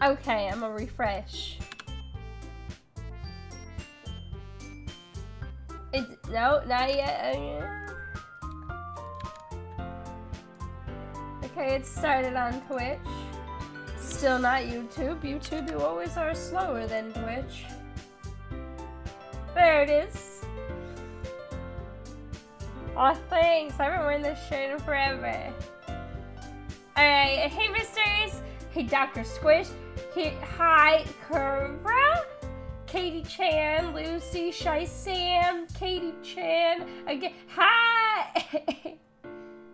Okay, I'm gonna refresh. No, not yet. Okay, it started on Twitch. Still not YouTube. YouTube, you always are slower than Twitch. There it is. Aw, thanks. I haven't worn this shirt in forever. Alright, hey Misters. Hey Dr. Squish. Hi, Curva. Katie Chan, Lucy, Shy Sam, Katie Chan, again, hi!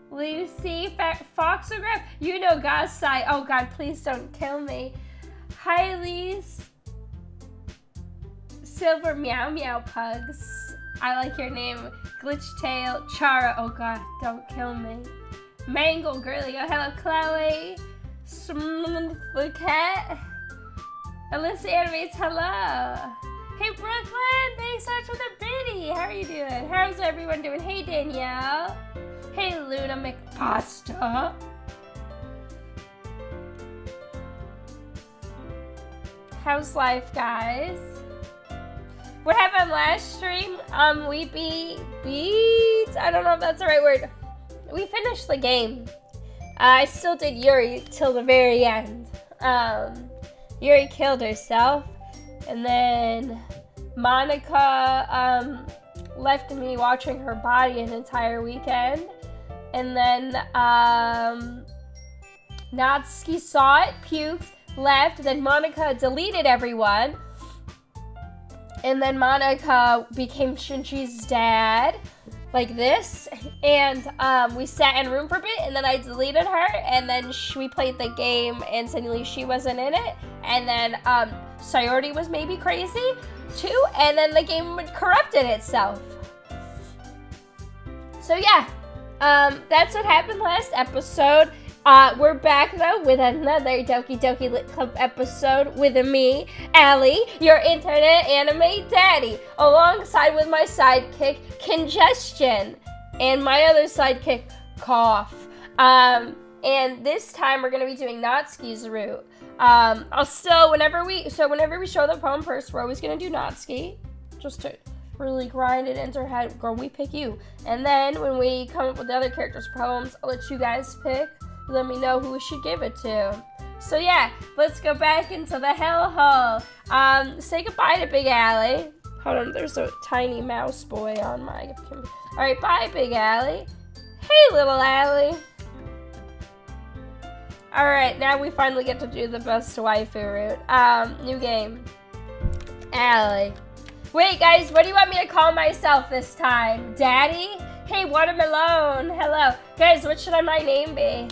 Lucy, Foxograph, you know Gasai, oh God, please don't kill me. Hi, Lise. Silver Meow Meow Pugs, I like your name. Glitch Tail, Chara, oh God, don't kill me. Mangle Girly, oh hello, Chloe. The cat. Alyssa Animates, hello. Hey Brooklyn, thanks so much for the biddy. How are you doing? How's everyone doing? Hey Danielle. Hey Luna McPasta. How's life, guys? What happened last stream? We beat, I don't know if that's the right word. We finished the game. I still did Yuri till the very end. Yuri killed herself, and then Monica left me watching her body an entire weekend, and then Natsuki saw it, puked, left, then Monica deleted everyone, and then Monica became Shinji's dad, like this, and we sat in a room for a bit, and then I deleted her, and then we played the game, and suddenly she wasn't in it, and then Sayori was maybe crazy too, and then the game corrupted itself. So yeah, that's what happened last episode. We're back though with another Doki Doki Lit Club episode with me, Allie, your internet anime daddy, alongside with my sidekick, Congestion, and my other sidekick, Cough. And this time we're gonna be doing Natsuki's route. I'll still, whenever we show the poem first, we're always gonna do Natsuki, just to really grind it into her head. Girl, we pick you. And then when we come up with the other characters' poems, I'll let you guys pick. Let me know who we should give it to. So yeah, let's go back into the hellhole. Say goodbye to Big Allie. Hold on, there's a tiny mouse boy on my computer. Alright, bye Big Allie. Hey little Allie. Alright, now we finally get to do the best waifu route. New game. Allie. Wait guys, what do you want me to call myself this time? Daddy? Hey Watermelon, hello. Guys, what should my name be?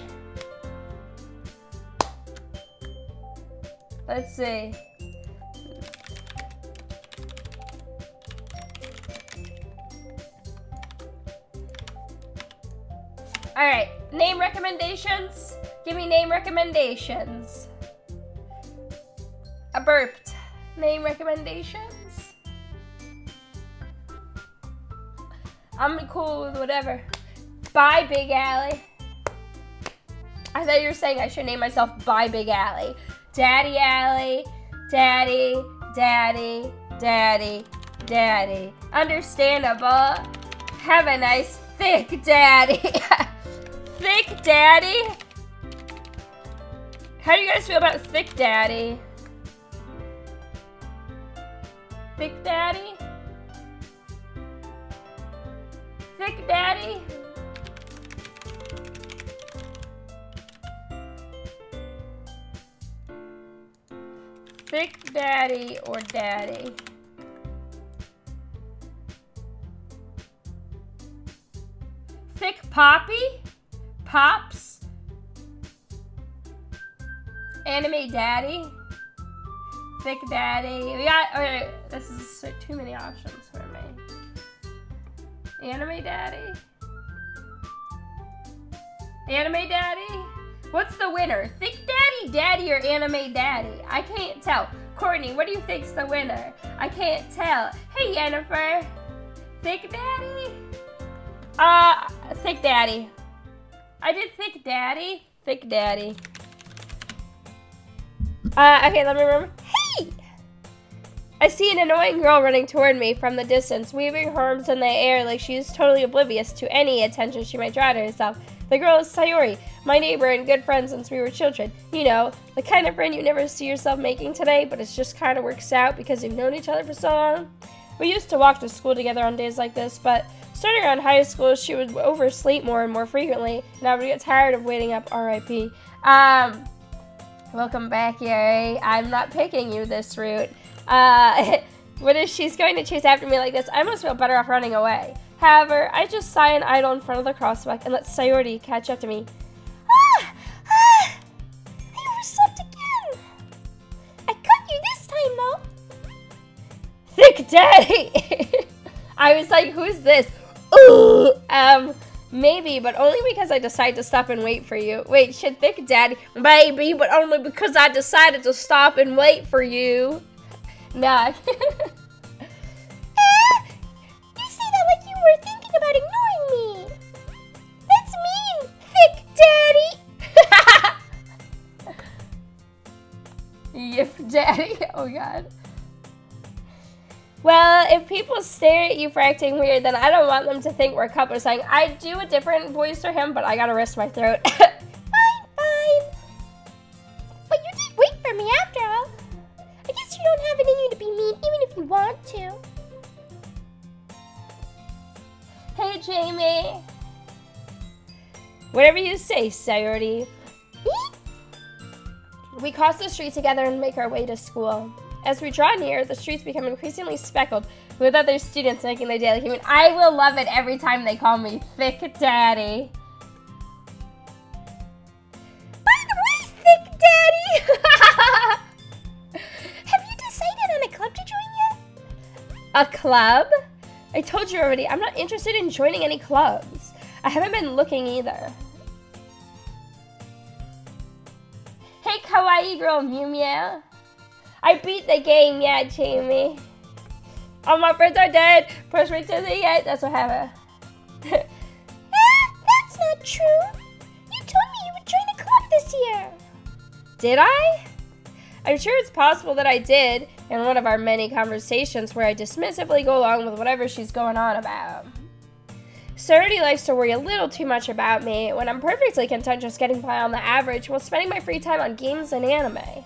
Let's see. Alright, name recommendations? Give me name recommendations. I burped. Name recommendations? I'm cool with whatever. Bye, Big Allie. I thought you were saying I should name myself Bye, Big Allie. Daddy Allie, Daddy, Daddy, Daddy, Daddy. Understandable. Have a nice thick daddy. Thick daddy? How do you guys feel about thick daddy? Thick daddy? Thick daddy? Thick daddy or daddy? Thick poppy? Pops? Anime daddy? Thick daddy? We got, okay, this is too many options for me. Anime daddy? Anime daddy? What's the winner? Thick daddy, daddy, or anime daddy? I can't tell. Courtney, what do you think's the winner? I can't tell. Hey, Jennifer. Thick daddy? Thick daddy. I did thick daddy. Thick daddy. Okay, let me remember. Hey! I see an annoying girl running toward me from the distance, waving her arms in the air like she is totally oblivious to any attention she might draw to herself. The girl is Sayori, my neighbor and good friend since we were children. You know, the kind of friend you never see yourself making today, but it just kind of works out because you've known each other for so long. We used to walk to school together on days like this, but starting around high school, she would oversleep more and more frequently, and I would get tired of waiting up, R.I.P. Welcome back, Yuri. I'm not picking you this route. What if she's going to chase after me like this? I must feel better off running away. However, I just sigh and idle in front of the crosswalk and let Sayori catch up to me. I overslept again. I caught you this time, though. Thick Daddy! I was like, who's this? Maybe, but only because I decided to stop and wait for you. Wait, should Thick Daddy? Maybe, but only because I decided to stop and wait for you. Nah. You say that like you were thinking about ignoring me. That's mean, Thick Daddy. Yif Daddy. Oh God. Well, if people stare at you for acting weird, then I don't want them to think we're a couple or something. I do a different voice for him, but I gotta rest my throat. Fine. But you did wait for me after all. I guess you don't have it in you to be mean, even if you want to. Hey, Jamie. Whatever you say, Sayori. We cross the street together and make our way to school. As we draw near, the streets become increasingly speckled with other students making their daily commute. I will love it every time they call me Thick Daddy. By the way, Thick Daddy! Have you decided on a club to join yet? A club? I told you already, I'm not interested in joining any clubs. I haven't been looking either. Hey, kawaii girl Mew Mew. I beat the game, yeah, Jamie. All my friends are dead. Push me to the end. That's what happened. That's not true. You told me you would join a club this year. Did I? I'm sure it's possible that I did in one of our many conversations where I dismissively go along with whatever she's going on about. Sayori likes to worry a little too much about me when I'm perfectly content just getting by on the average while spending my free time on games and anime.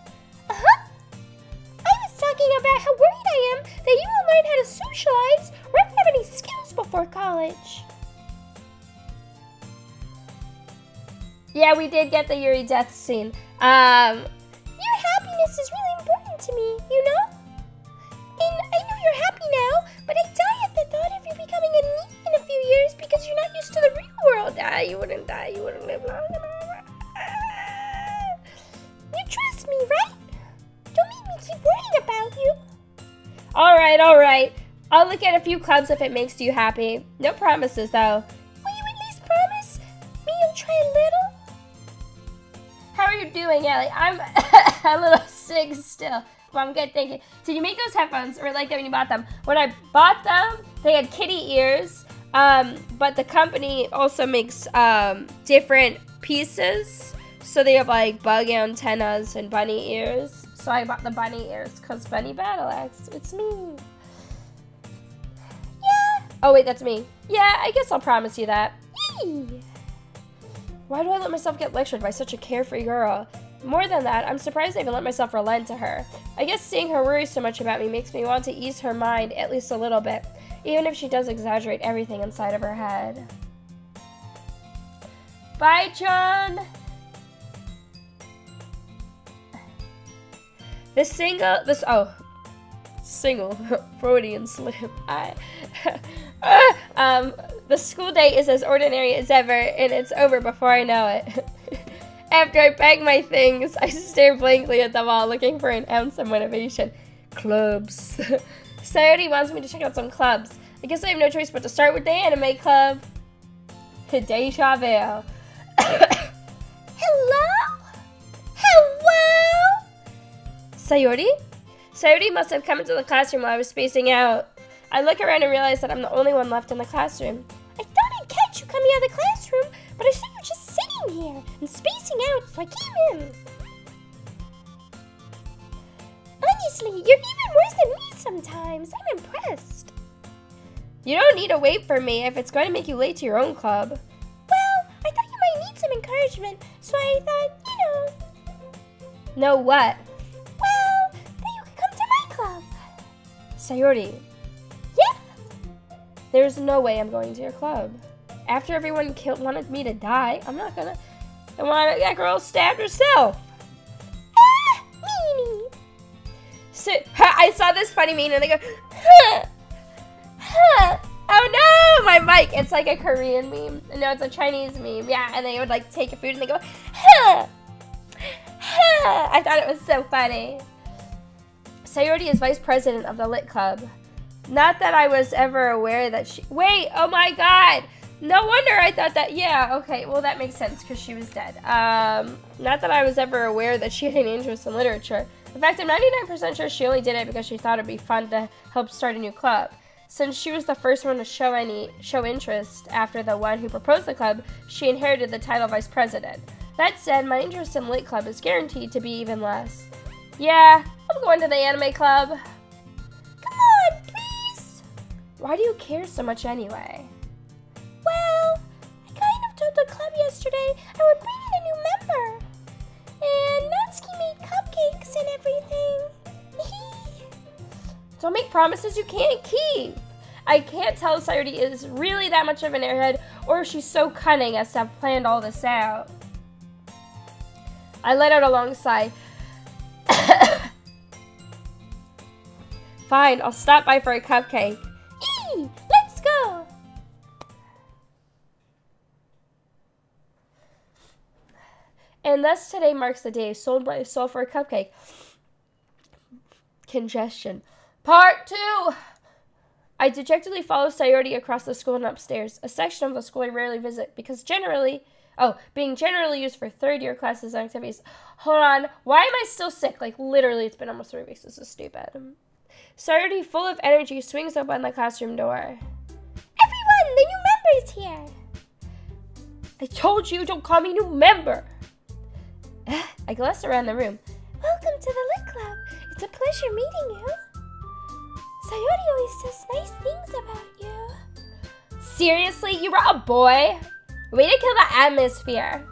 Talking about how worried I am that you won't learn how to socialize or even have any skills before college. Yeah, we did get the Yuri death scene. Your happiness is really important to me, you know? And I know you're happy now, but I die at the thought of you becoming a NEET in a few years because you're not used to the real world. You wouldn't die, you wouldn't live long enough. You trust me, right? Don't make me keep worrying about you. Alright. I'll look at a few clubs if it makes you happy. No promises, though. Will you at least promise me you'll try a little? How are you doing, Allie? I'm a little sick still, but I'm good, thank you. Did you make those headphones, or like that when you bought them? When I bought them, they had kitty ears, but the company also makes different pieces. So they have like bug antennas and bunny ears. So I bought the bunny ears because Bunny Battle Axe. It's me. Yeah. Oh wait, that's me. Yeah, I guess I'll promise you that. Yay. Why do I let myself get lectured by such a carefree girl? More than that, I'm surprised I even let myself relent to her. I guess seeing her worry so much about me makes me want to ease her mind at least a little bit, even if she does exaggerate everything inside of her head. Bye, John. Single, Freudian slip. The school day is as ordinary as ever, and it's over before I know it. After I pack my things, I stare blankly at the wall, looking for an ounce of motivation. Clubs. Sayori wants me to check out some clubs. I guess I have no choice but to start with the anime club. Deja vu. Hello? Sayori? Sayori must have come into the classroom while I was spacing out. I look around and realize that I'm the only one left in the classroom. I thought I'd catch you coming out of the classroom, but I see you're just sitting here and spacing out, so I came in. Seriously, you're even worse than me sometimes. I'm impressed. You don't need to wait for me if it's going to make you late to your own club. Well, I thought you might need some encouragement, so I thought, you know. Know what? Well, that you could come to my club. Sayori. Yeah? There's no way I'm going to your club. After everyone wanted me to die, I'm not gonna. I want that girl stabbed herself. Ah, meanie. So, I saw this funny meme and they go, huh, huh. Oh no, my mic. It's like a Korean meme. No, it's a Chinese meme. Yeah, and they would like take a food and they go, huh, huh. I thought it was so funny. Sayori is vice president of the Lit Club. Not that I was ever aware that she. Wait, oh my god. No wonder I thought that. Yeah, okay, well that makes sense because she was dead. Not that I was ever aware that she had an interest in literature. In fact, I'm 99% sure she only did it because she thought it'd be fun to help start a new club. Since she was the first one to show interest after the one who proposed the club, she inherited the title vice president. That said, my interest in Lit Club is guaranteed to be even less. Yeah, I'm going to the anime club. Come on, please. Why do you care so much anyway? Well, I kind of told the club yesterday I would bring in a new member. And Natsuki made cupcakes and everything. Don't make promises you can't keep. I can't tell if Sayori is really that much of an airhead or if she's so cunning as to have planned all this out. I let out a long sigh. Fine, I'll stop by for a cupcake. Eee, let's go. And thus today marks the day sold my soul for a cupcake. Congestion. Part 2. I dejectedly follow Sayori across the school and upstairs, a section of the school I rarely visit because being generally used for third-year classes and activities. Hold on, why am I still sick? Like, literally, it's been almost 3 weeks. This is stupid. Sayori, full of energy, swings open the classroom door. Everyone, the new member's here. I told you, don't call me new member. I glance around the room. Welcome to the Lit Club. It's a pleasure meeting you. Sayori always says nice things about you. Seriously? You brought a boy? Way to kill the atmosphere.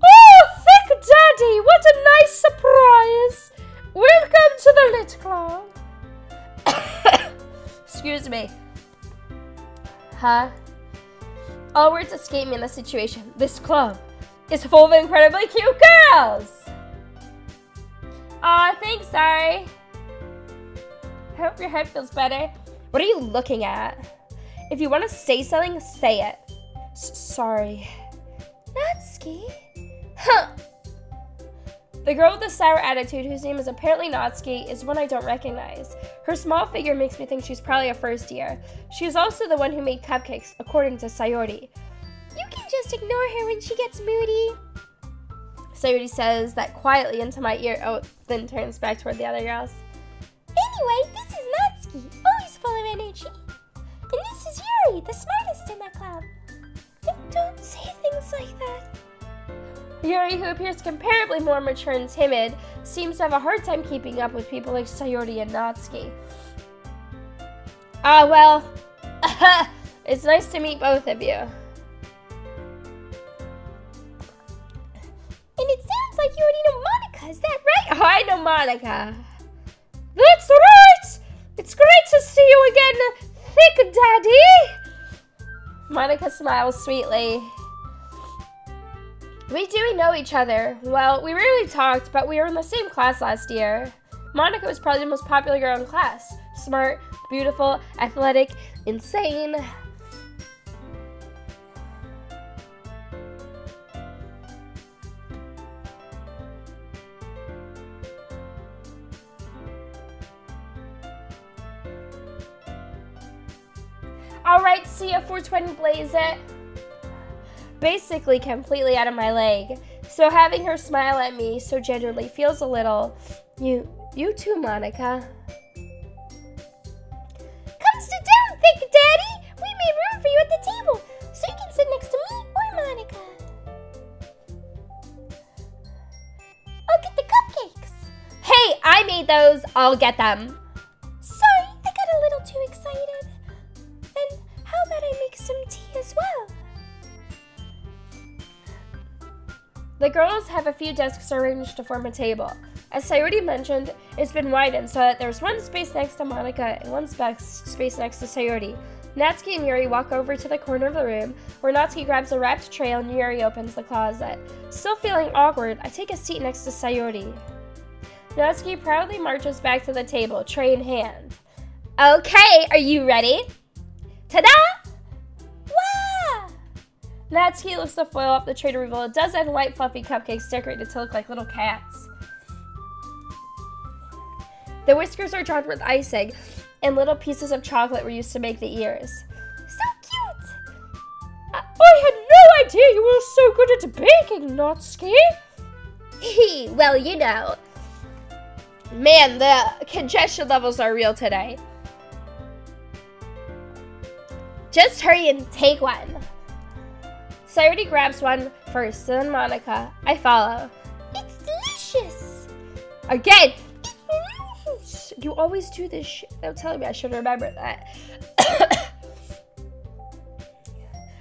Oh, thick daddy! What a nice surprise! Welcome to the Lit Club. Excuse me. Huh? All words escape me in this situation. This club is full of incredibly cute girls. Aw, thanks, sorry. I hope your head feels better. What are you looking at? If you want to say something, say it. Sorry. Natsuki? Huh. The girl with the sour attitude, whose name is apparently Natsuki, is one I don't recognize. Her small figure makes me think she's probably a first year. She is also the one who made cupcakes, according to Sayori. You can just ignore her when she gets moody. Sayori says that quietly into my ear, then turns back toward the other girls. Anyway, this is Natsuki, always full of energy. And this is Yuri, the smartest in the club. Don't say things like that. Yuri, who appears comparably more mature and timid, seems to have a hard time keeping up with people like Sayori and Natsuki. Well, it's nice to meet both of you. And it sounds like you already know Monica, is that right? Oh, I know Monica. That's right! It's great to see you again, thick daddy! Monica smiles sweetly. We do know each other. Well, we rarely talked, but we were in the same class last year. Monica was probably the most popular girl in class. Smart, beautiful, athletic, insane. Alright, see ya, 420 blaze it. Basically completely out of my leg. So having her smile at me so genuinely feels a little, you too, Monica. Come sit down, thick daddy. We made room for you at the table, so you can sit next to me or Monica. I'll get the cupcakes. Hey, I I made those. I'll get them. Sorry, I got a little too excited. And how about I make some tea as well? The girls have a few desks arranged to form a table. As Sayori mentioned, it's been widened so that there's one space next to Monica and one space next to Sayori. Natsuki and Yuri walk over to the corner of the room, where Natsuki grabs a wrapped tray and Yuri opens the closet. Still feeling awkward, I take a seat next to Sayori. Natsuki proudly marches back to the table, tray in hand. Okay, are you ready? Ta-da! Wow! Natsuki lifts the foil off the tray to reveal a dozen white fluffy cupcakes decorated to look like little cats. The whiskers are drawn with icing, and little pieces of chocolate were used to make the ears. So cute! I had no idea you were so good at baking, Natsuki. Well, you know. Man, the congestion levels are real today. Just hurry and take one. Sayori grabs one first, then Monica. I follow. It's delicious! Again! You always do this shit. Don't tell me I should remember that.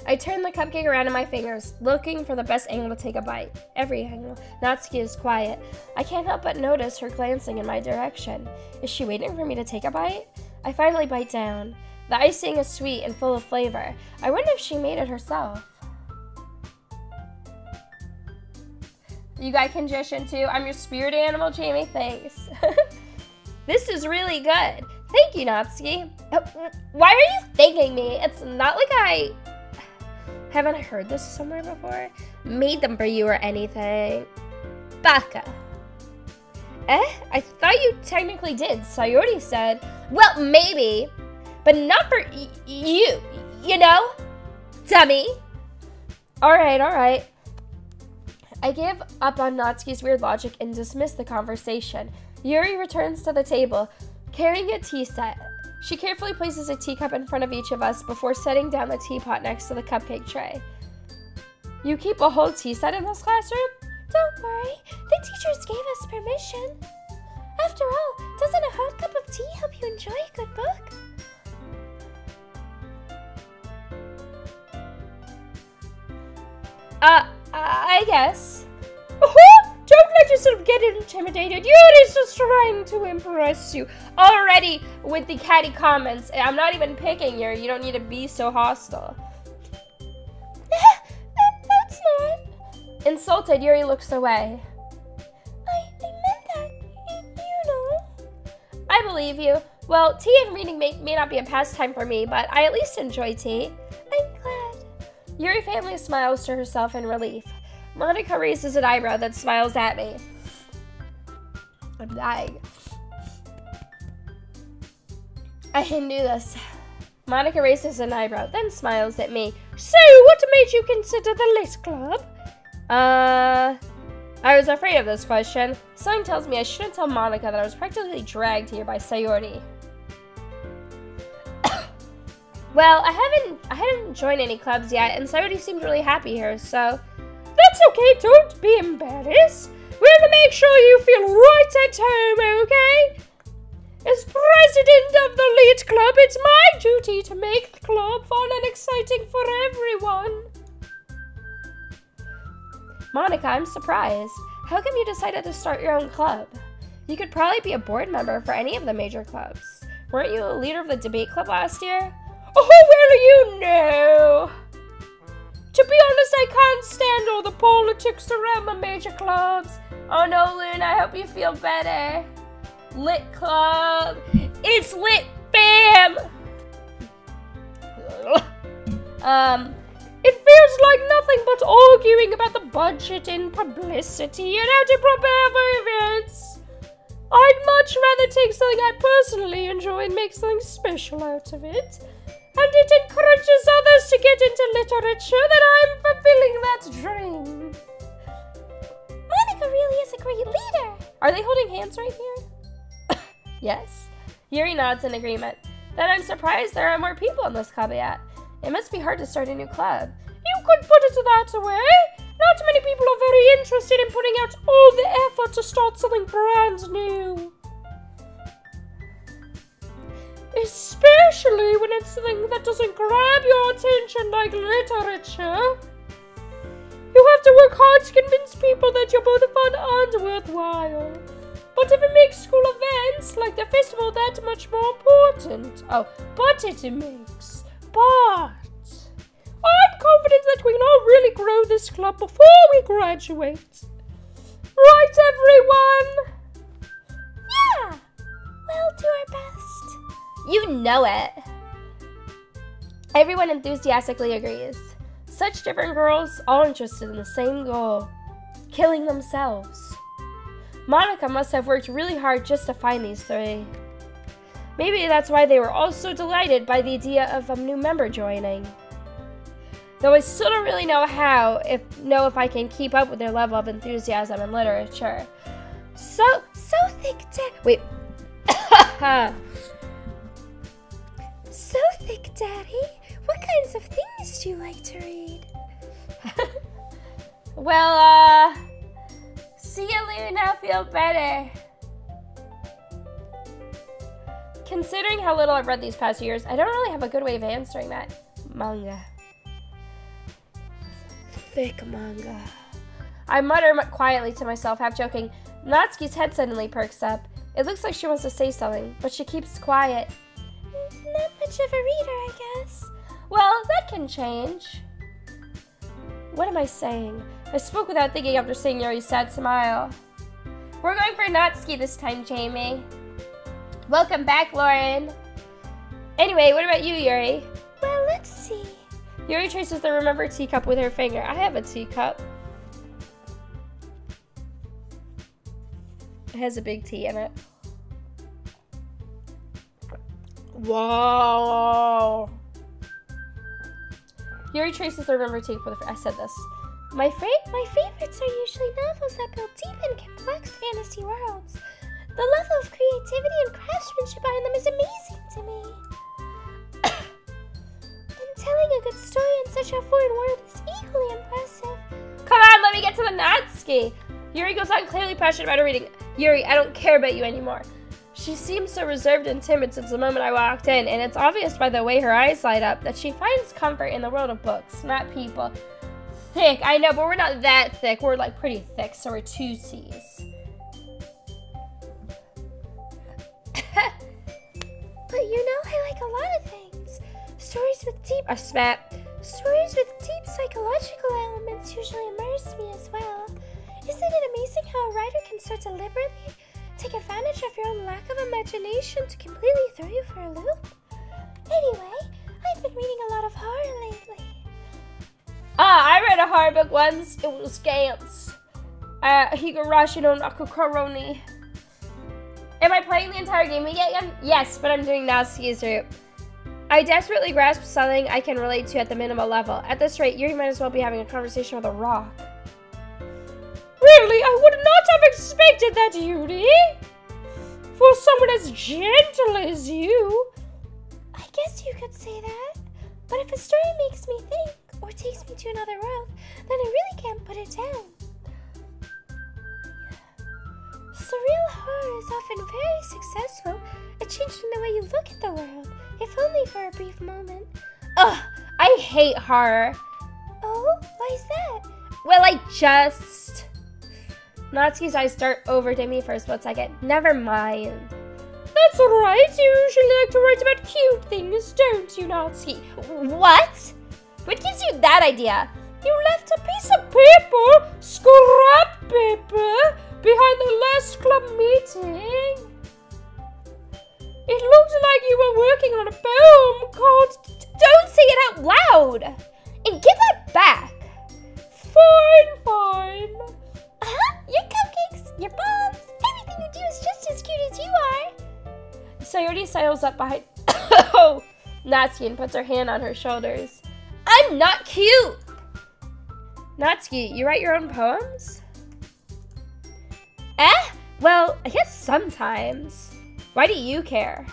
I turn the cupcake around in my fingers, looking for the best angle to take a bite. Every angle. Natsuki is quiet. I can't help but notice her glancing in my direction. Is she waiting for me to take a bite? I finally bite down. The icing is sweet and full of flavor. I wonder if she made it herself. You got congestion too? I'm your spirit animal, Jamie. Thanks. This is really good. Thank you, Natsuki. Why are you thanking me? It's not like I... Haven't I heard this somewhere before? Made them for you or anything. Baka. I thought you technically did. Sayori said. Well, maybe. But not for you. You know? Dummy. Alright. I give up on Natsuki's weird logic and dismiss the conversation. Yuri returns to the table, carrying a tea set. She carefully places a teacup in front of each of us before setting down the teapot next to the cupcake tray. You keep a whole tea set in this classroom? Don't worry, the teachers gave us permission. After all, doesn't a hot cup of tea help you enjoy a good book? I guess. Don't let yourself get intimidated. Yuri's just trying to impress you. Already with the catty comments. I'm not even picking Yuri. You don't need to be so hostile. That's not. Insulted, Yuri looks away. I meant that. You know. I believe you. Well, tea and reading may not be a pastime for me, but I at least enjoy tea. I'm glad. Yuri faintly smiles to herself in relief. Monica raises an eyebrow that smiles at me. I'm dying. I knew this. Monica raises an eyebrow, then smiles at me. So, what made you consider the Lit Club? I was afraid of this question. Something tells me I shouldn't tell Monica that I was practically dragged here by Sayori. Well, I haven't joined any clubs yet, and Sayori seemed really happy here, so... That's okay, don't be embarrassed. We're gonna make sure you feel right at home, okay? As president of the Lit Club, it's my duty to make the club fun and exciting for everyone. Monica, I'm surprised. How come you decided to start your own club? You could probably be a board member for any of the major clubs. Weren't you a leader of the debate club last year? Oh, well, you know. To be honest, I can't stand all the politics around the major clubs. Oh no, Loon, I hope you feel better. Lit Club. It's lit, fam! It feels like nothing but arguing about the budget and publicity and how to prepare for events. I'd much rather take something I personally enjoy and make something special out of it. And it encourages others to get into literature, that I'm fulfilling that dream. Monica really is a great leader. Are they holding hands right here? Yes. Yuri nods in agreement. Then I'm surprised there are more people in this club yet. It must be hard to start a new club. You could put it that way. Not many people are very interested in putting out all the effort to start something brand new. something that doesn't grab your attention like literature. You have to work hard to convince people that you're both fun and worthwhile. But if it makes school events like the festival that much more important. Oh, but it makes. But I'm confident that we can all really grow this club before we graduate. Right, everyone? Yeah! We'll do our best. You know it. Everyone enthusiastically agrees. Such different girls, all interested in the same goal. Killing themselves. Monica must have worked really hard just to find these three. Maybe that's why they were all so delighted by the idea of a new member joining. Though I still don't really know if I can keep up with their level of enthusiasm in literature. So thick, wait. So thick, Daddy. What kinds of things do you like to read? Well, see you later now, feel better. Considering how little I've read these past years, I don't really have a good way of answering that. Manga. Thick manga. I mutter quietly to myself, half joking. Natsuki's head suddenly perks up. It looks like she wants to say something, but she keeps quiet. Not much of a reader, I guess. Well, that can change. What am I saying? I spoke without thinking after seeing Yuri's sad smile. We're going for Natsuki this time, Jamie. Welcome back, Lauren. Anyway, what about you, Yuri? Well, let's see. Yuri traces the remembered teacup with her finger. I have a teacup. It has a big T in it. Whoa. Yuri traces the remembered teacup with her. I said this. My favorites are usually novels that build deep and complex fantasy worlds. The level of creativity and craftsmanship behind them is amazing to me. And telling a good story in such a foreign world is equally impressive. Come on, let me get to the Natsuki. Yuri goes on, clearly passionate about her reading. Yuri, I don't care about you anymore. She seems so reserved and timid since the moment I walked in, and it's obvious by the way her eyes light up that she finds comfort in the world of books, not people. Thick, I know, but we're not that thick. We're like pretty thick, so we're 2 C's. But you know, I like a lot of things. Stories with deep psychological elements usually immerse me as well. Isn't it amazing how a writer can so deliberately take advantage of your own lack of imagination to completely throw you for a loop? Anyway, I've been reading a lot of horror lately. I read a horror book once. It was Gantz. Higurashi no Nakukoroni. Am I playing the entire game again? Yes, but I'm doing Natsuki's route. I desperately grasp something I can relate to at the minimal level. At this rate, Yuri might as well be having a conversation with a rock. Really? I would not have expected that, Yuri. For someone as gentle as you. I guess you could say that. But if a story makes me think, or takes me to another world, then I really can't put it down. Surreal horror is often very successful at changing the way you look at the world, if only for a brief moment. Ugh, I hate horror. Oh, why is that? Well, Natsuki's eyes start over to me for a split second. Never mind. That's right, you usually like to write about cute things, don't you, Natsuki? What? What gives you that idea? You left a piece of paper, scrap paper, behind the last club meeting. It looked like you were working on a poem called... Don't say it out loud! And give that back! Fine. Your cupcakes, your bombs, everything you do is just as cute as you are. Sayori sidles up behind Natsuki and puts her hand on her shoulders. I'm not cute! Natsuki, you write your own poems? Well, I guess sometimes. Why do you care?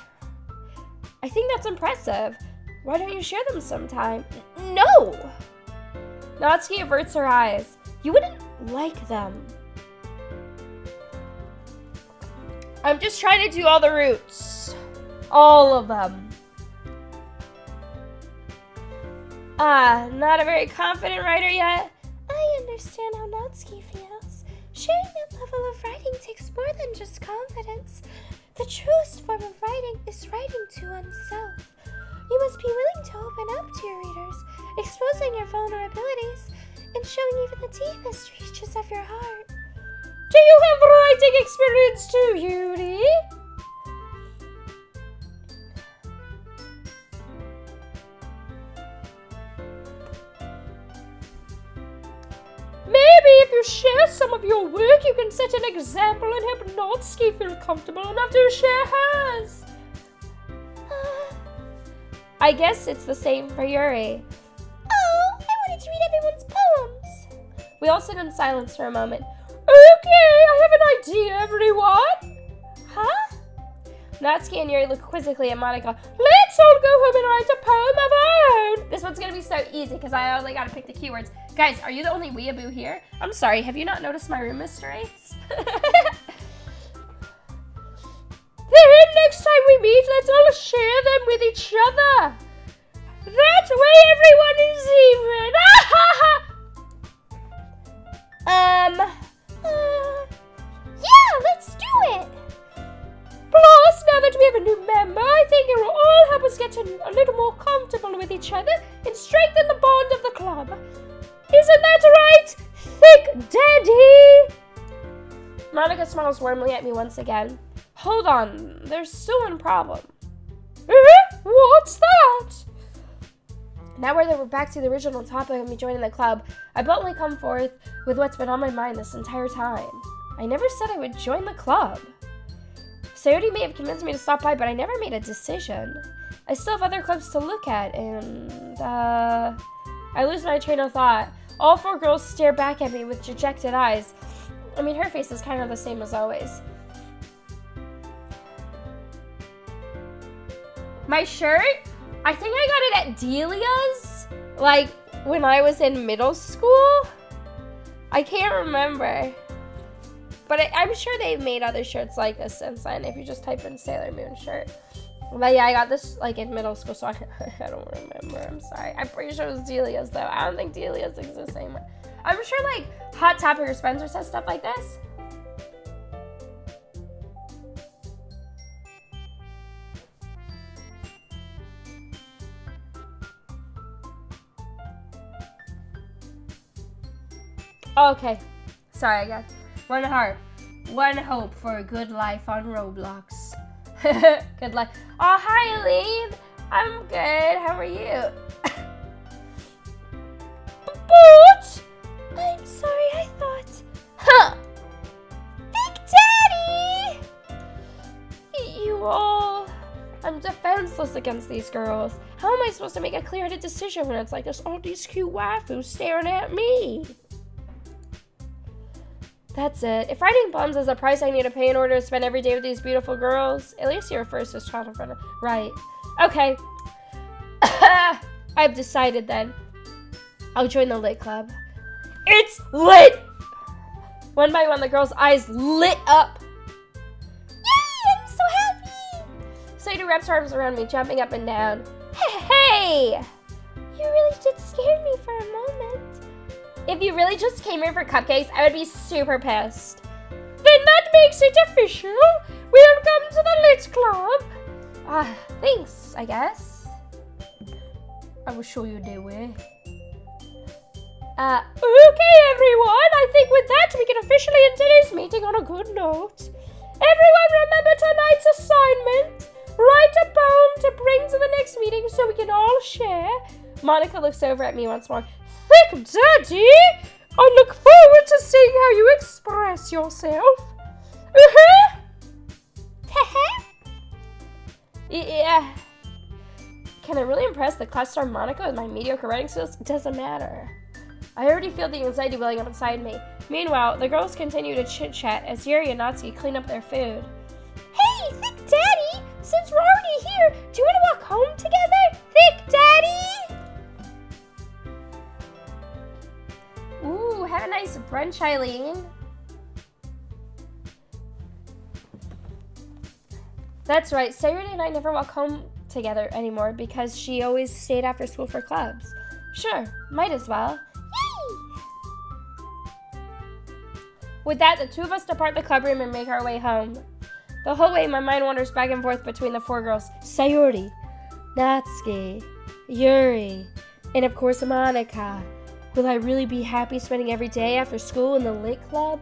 I think that's impressive. Why don't you share them sometime? No! Natsuki averts her eyes. You wouldn't like them. I'm just trying to do all the routes. All of them. Not a very confident writer yet? I understand how Natsuki feels. Sharing that level of writing takes more than just confidence. The truest form of writing is writing to oneself. You must be willing to open up to your readers, exposing your vulnerabilities, and showing even the deepest reaches of your heart. Do you have writing experience too, Yuri? Maybe if you share some of your work, you can set an example and help Natsuki feel comfortable enough to share hers. I guess it's the same for Yuri. Oh, I wanted to read everyone's poems. We all sit in silence for a moment. Okay, I have an idea, everyone. Huh? Natsuki and Yuri look quizzically at Monica. Let's all go home and write a poem of our own. This one's gonna be so easy because I only gotta pick the keywords. Guys, are you the only weeaboo here? I'm sorry, have you not noticed my room mysteries? Then next time we meet, let's all share them with each other. That way everyone is even. Yeah, let's do it. Plus, now that we have a new member, I think it will all help us get a little more comfortable with each other and strengthen the bond of the club. Isn't that right, Thick Daddy? Monica smiles warmly at me once again. Hold on, there's still one problem. What's that? Now we're back to the original topic of me joining the club, I bluntly come forth with what's been on my mind this entire time. I never said I would join the club. Sayori may have convinced me to stop by, but I never made a decision. I still have other clubs to look at, and, I lose my train of thought. All four girls stare back at me with dejected eyes. I mean, her face is kind of the same as always. My shirt? I think I got it at Delia's, like, when I was in middle school. I can't remember. But I'm sure they've made other shirts like this since then, if you just type in Sailor Moon shirt. But yeah, I got this, like, in middle school, so I don't remember. I'm sorry. I'm pretty sure it was Delia's, though. I don't think Delia's exists anymore. I'm sure, like, Hot Topic or Spencer says stuff like this. Okay. Sorry, I got one heart. One hope for a good life on Roblox. Good luck. Oh, hi, Allie. I'm good. How are you? But I'm sorry, I thought. Huh. Big Daddy! You all... I'm defenseless against these girls. How am I supposed to make a clear-headed decision when it's like there's all these cute waifus staring at me? That's it. If writing poems is the price I need to pay in order to spend every day with these beautiful girls, at least he refers to his child in front of... Right. Okay. I've decided then. I'll join the Lit Club. It's lit! One by one, the girls' eyes lit up. Yay! I'm so happy! Sadie wraps her arms around me, jumping up and down. Hey! You really did scare me for a moment. If you really just came here for cupcakes, I would be super pissed. Then that makes it official. Welcome to the Lit Club. Thanks, I guess. I will show you the way. Okay, everyone. I think with that, we can officially end today's meeting on a good note. Everyone remember tonight's assignment. Write a poem to bring to the next meeting so we can all share. Monica looks over at me once more. Thick Daddy, I look forward to seeing how you express yourself. Yeah. Can I really impress the class star Monica with my mediocre writing skills? It doesn't matter. I already feel the anxiety welling up inside me. Meanwhile, the girls continue to chit-chat as Yuri and Natsuki clean up their food. Hey, Thick Daddy! Since we're already here, do you want to walk home together? Thick Daddy! Ooh, have a nice brunch, Eileen. That's right, Sayuri and I never walk home together anymore because she always stayed after school for clubs. Sure, might as well. Yay! With that, the two of us depart the club room and make our way home. The whole way, my mind wanders back and forth between the four girls. Sayori, Natsuki, Yuri, and of course Monica. Will I really be happy spending every day after school in the lit club?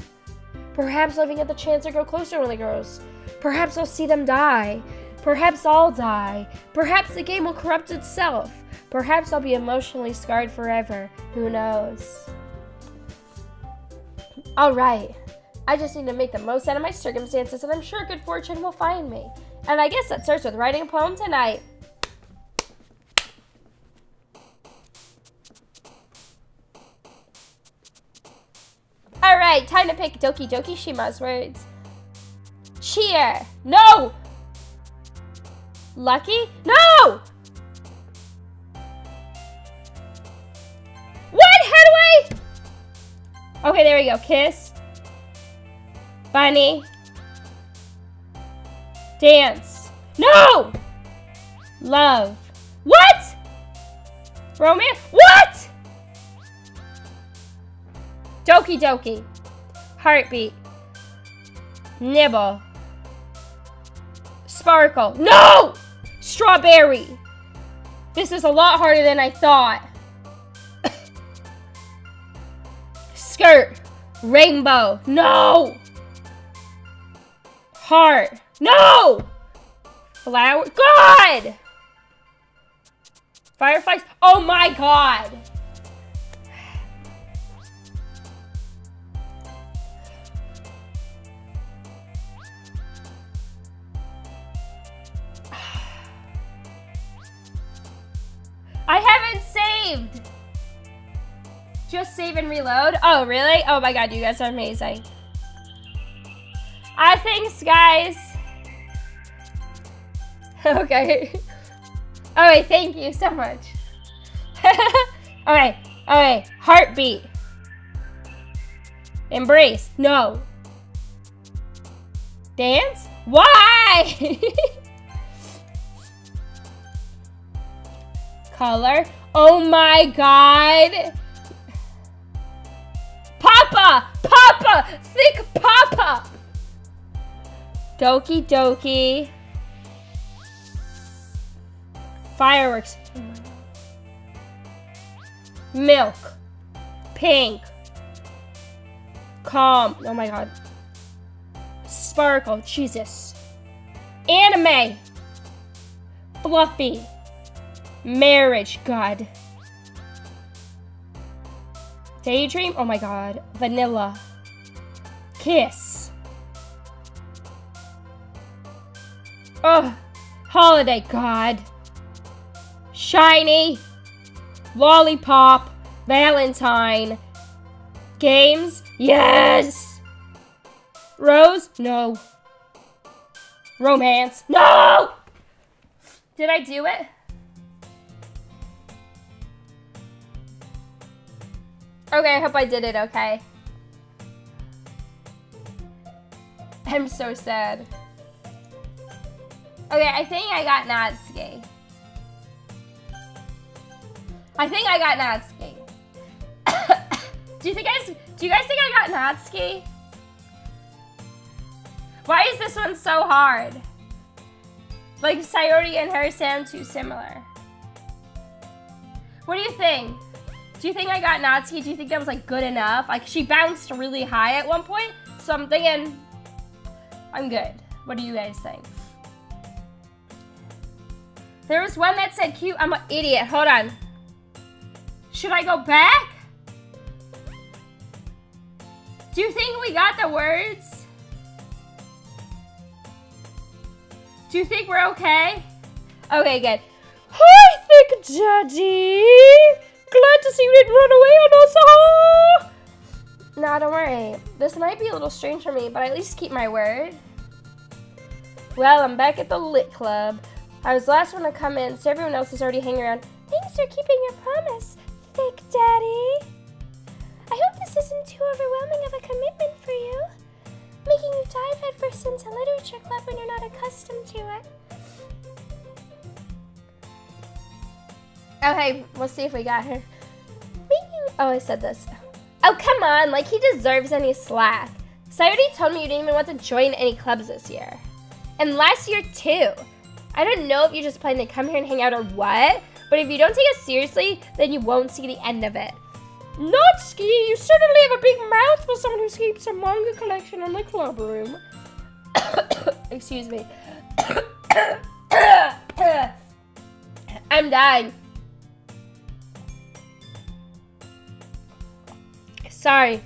Perhaps I'll even get the chance to grow closer with the girls. Perhaps I'll see them die. Perhaps I'll die. Perhaps the game will corrupt itself. Perhaps I'll be emotionally scarred forever. Who knows? Alright. I just need to make the most out of my circumstances, and I'm sure good fortune will find me. And I guess that starts with writing a poem tonight. Alright, time to pick Doki Doki Shima's words. Cheer. No! Lucky? No! What? How do I? Okay, there we go. Kiss. Bunny. Dance. No! Love. What? Romance? What? Doki Doki. Heartbeat. Nibble. Sparkle. No! Strawberry. This is a lot harder than I thought. Skirt. Rainbow. No! Heart. No! Flower. God! Fireflies. Oh my God! I haven't saved. Just save and reload. Oh, really? Oh my God, you guys are amazing. Thanks, guys. Okay. Alright, thank you so much. Alright. Heartbeat. Embrace. No. Dance? Why? Color. Oh my God. Papa! Thick Papa! Doki Doki. Fireworks. Milk. Pink. Calm. Oh my God. Sparkle. Jesus. Anime. Fluffy. Marriage. God. Daydream. Oh my God. Vanilla. Kiss. Oh. Holiday. God. Shiny. Lollipop. Valentine. Games. Yes. Rose. No. Romance. No! Did I do it? Okay, I hope I did it okay. I'm so sad. Okay, I think I got Natsuki. Do you guys think I got Natsuki? Why is this one so hard? Like, Sayori and her sound too similar. What do you think? Do you think I got Natsuki? Do you think that was like good enough? Like, she bounced really high at one point, so I'm thinking I'm good. What do you guys think? There was one that said cute. I'm an idiot. Hold on. Should I go back? Do you think we got the words? Do you think we're okay? Okay, good. Hi, Thick Daddy. Glad to see you didn't run away on us. Oh! Nah, don't worry. This might be a little strange for me, but I at least keep my word. Well, I'm back at the lit club. I was the last one to come in, so everyone else is already hanging around. Thanks for keeping your promise, Thick Daddy. I hope this isn't too overwhelming of a commitment for you, making you dive headfirst into literature club when you're not accustomed to it. Okay, let's see if we got her. Oh, I said this. Oh, come on, like he deserves any slack. Sayori told me you didn't even want to join any clubs this year. And last year, too. I don't know if you just plan to come here and hang out or what, but if you don't take us seriously, then you won't see the end of it. Natsuki, you certainly have a big mouth for someone who keeps a manga collection in the club room. Excuse me. I'm dying. Sorry.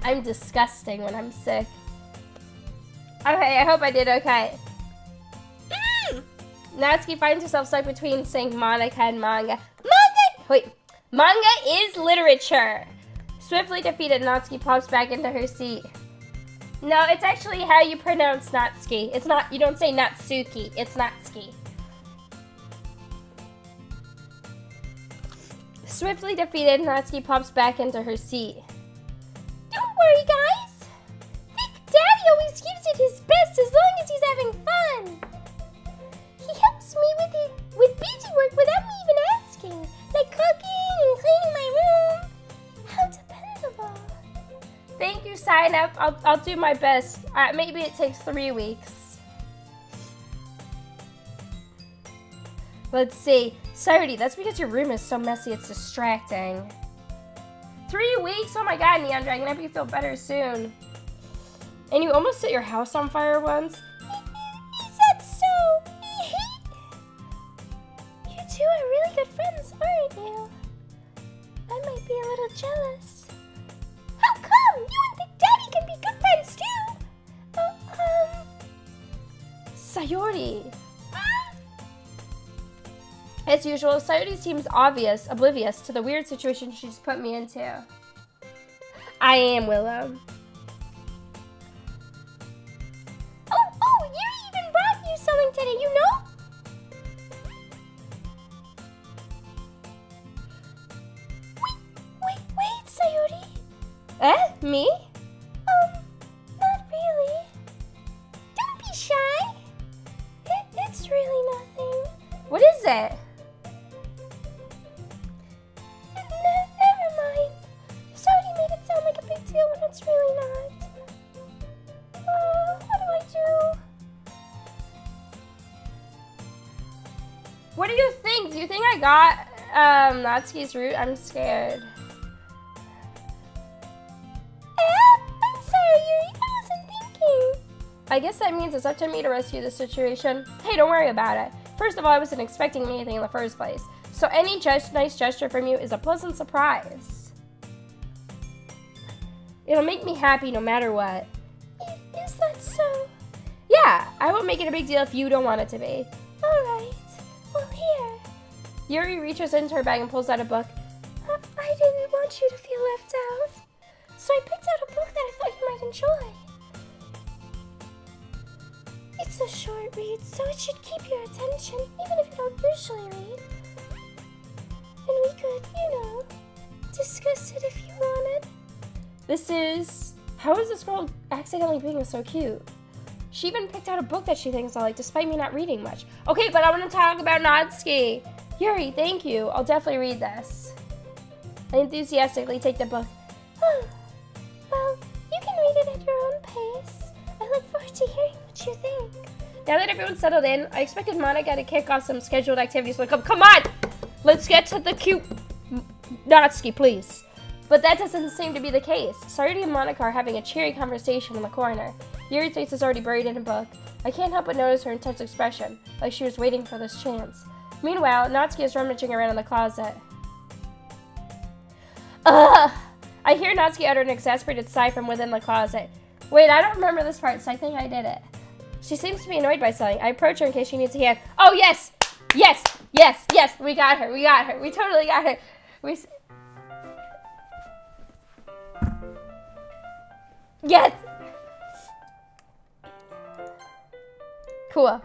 I'm disgusting when I'm sick. Okay, I hope I did okay. Natsuki finds herself stuck between saying Monika and manga. Manga is literature. Swiftly defeated, Natsuki pops back into her seat. No, it's actually how you pronounce Natsuki. It's not, you don't say Natsuki, it's Natsuki. Swiftly defeated, Natsuki pops back into her seat. Don't worry, guys. Big Daddy always gives it his best as long as he's having fun. He helps me with busy work without me even asking, like cooking and cleaning my room. How dependable. Thank you, sign up. I'll do my best. Maybe it takes 3 weeks. Let's see. Sayori, that's because your room is so messy it's distracting. 3 weeks? Oh my god, Neon Dragon. I hope you feel better soon. And you almost set your house on fire once. Is that so? You two are really good friends, aren't you? I might be a little jealous. How come? You and Big Daddy can be good friends too. Sayori. As usual, Sayori seems oblivious to the weird situation she just put me into. I am Willow. Oh, Yuri even brought you something today, you know? Wait, Sayori. Me? Not really. Don't be shy. It's really nothing. What is it? Never mind. Sayori made it sound like a big deal when it's really not. What do I do? What do you think? Do you think I got Natsuki's root? I'm scared. I'm sorry, Yuri. I wasn't thinking. I guess that means it's up to me to rescue the situation. Hey, don't worry about it. First of all, I wasn't expecting anything in the first place. So any nice gesture from you is a pleasant surprise. It'll make me happy no matter what. Is that so? Yeah, I won't make it a big deal if you don't want it to be. Alright. Well, here. Yuri reaches into her bag and pulls out a book. I didn't want you to feel left out. So I picked out a book that I thought you might enjoy. It's a short read, so it should keep your attention, even if you don't usually read. And we could, discuss it if you wanted. How is this girl accidentally being so cute? She even picked out a book that she thinks I like, despite me not reading much. Okay, but I want to talk about Natsuki. Yuri, thank you. I'll definitely read this. I enthusiastically take the book. Well, you can read it at your own pace. I look forward to hearing what you think. Now that everyone's settled in, I expected Monika to kick off some scheduled activities. Like, come on! Let's get to the cute Natsuki, please. But that doesn't seem to be the case. Sayori and Monika are having a cheery conversation in the corner. Yuri's face is already buried in a book. I can't help but notice her intense expression, like she was waiting for this chance. Meanwhile, Natsuki is rummaging around in the closet. Ugh! I hear Natsuki utter an exasperated sigh from within the closet. Wait, I don't remember this part, so I think I did it. She seems to be annoyed by something. I approach her in case she needs a hand. Oh, yes! Yes! Yes! Yes! We got her! We got her! We totally got her! Yes! Cool.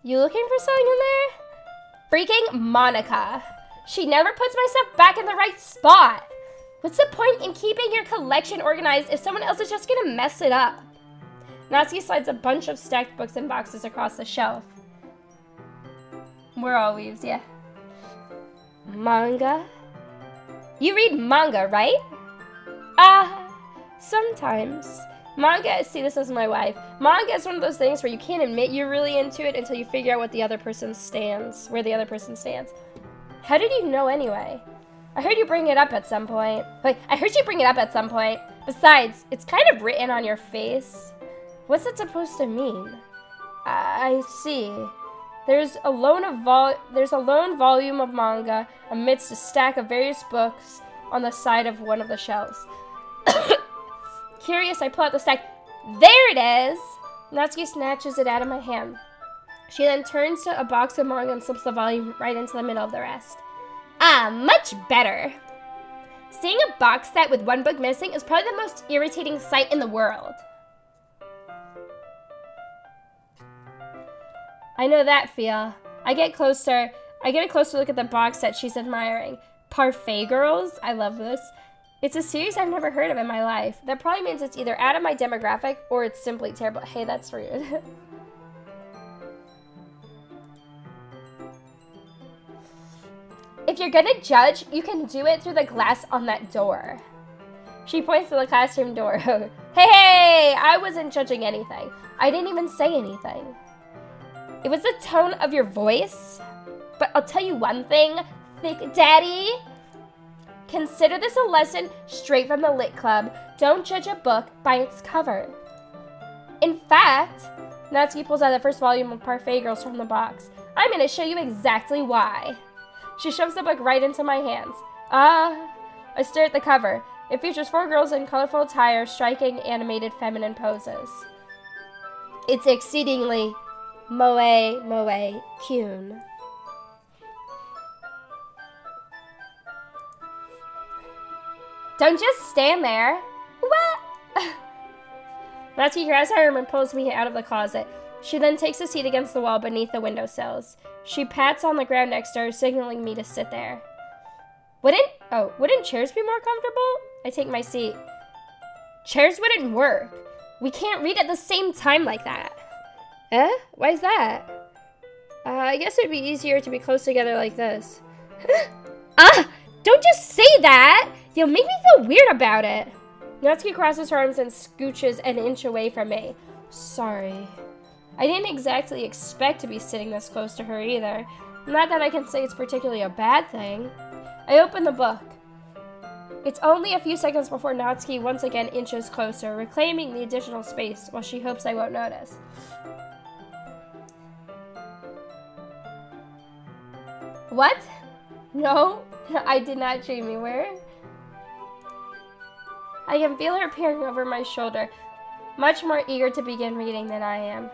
You looking for something in there? Freaking Monika. She never puts my stuff back in the right spot. What's the point in keeping your collection organized if someone else is just gonna mess it up? Natsuki slides a bunch of stacked books and boxes across the shelf. We're all weaves, yeah. Manga, You read manga, right? Sometimes. Manga, see, this is my wife. Manga is one of those things where you can't admit you're really into it until you figure out what the other person stands, where the other person stands. How did you know anyway? I heard you bring it up at some point. Wait, I heard you bring it up at some point. Besides, it's kind of written on your face. What's it supposed to mean? I see. There's a lone volume of manga amidst a stack of various books on the side of one of the shelves. Curious, I pull out the stack. There it is! Natsuki snatches it out of my hand. She then turns to a box of manga and slips the volume right into the middle of the rest. Much better. Seeing a box set with one book missing is probably the most irritating sight in the world. I know that feel. I get a closer look at the box set she's admiring. Parfait Girls? I love this. It's a series I've never heard of in my life. That probably means it's either out of my demographic or it's simply terrible. Hey, that's rude. If you're gonna judge, you can do it through the glass on that door. She points to the classroom door. Hey, I wasn't judging anything. I didn't even say anything. It was the tone of your voice. But I'll tell you one thing, Thick Daddy. Consider this a lesson straight from the Lit Club. Don't judge a book by its cover. In fact, Natsuki pulls out the first volume of Parfait Girls from the box. I'm going to show you exactly why. She shoves the book right into my hands. I stare at the cover. It features 4 girls in colorful attire, striking animated feminine poses. It's exceedingly moe kyun. Don't just stand there. What? Natsuki grabs her arm and pulls me out of the closet. She then takes a seat against the wall beneath the windowsills. She pats on the ground next to her, signaling me to sit there. Wouldn't chairs be more comfortable? I take my seat. Chairs wouldn't work. We can't read at the same time like that. Why is that? I guess it'd be easier to be close together like this. Don't just say that! You'll make me feel weird about it. Natsuki crosses her arms and scooches an inch away from me. Sorry. I didn't exactly expect to be sitting this close to her either. Not that I can say it's particularly a bad thing. I open the book. It's only a few seconds before Natsuki once again inches closer, reclaiming the additional space while she hopes I won't notice. What? No, I did not dream you were. I can feel her peering over my shoulder, much more eager to begin reading than I am.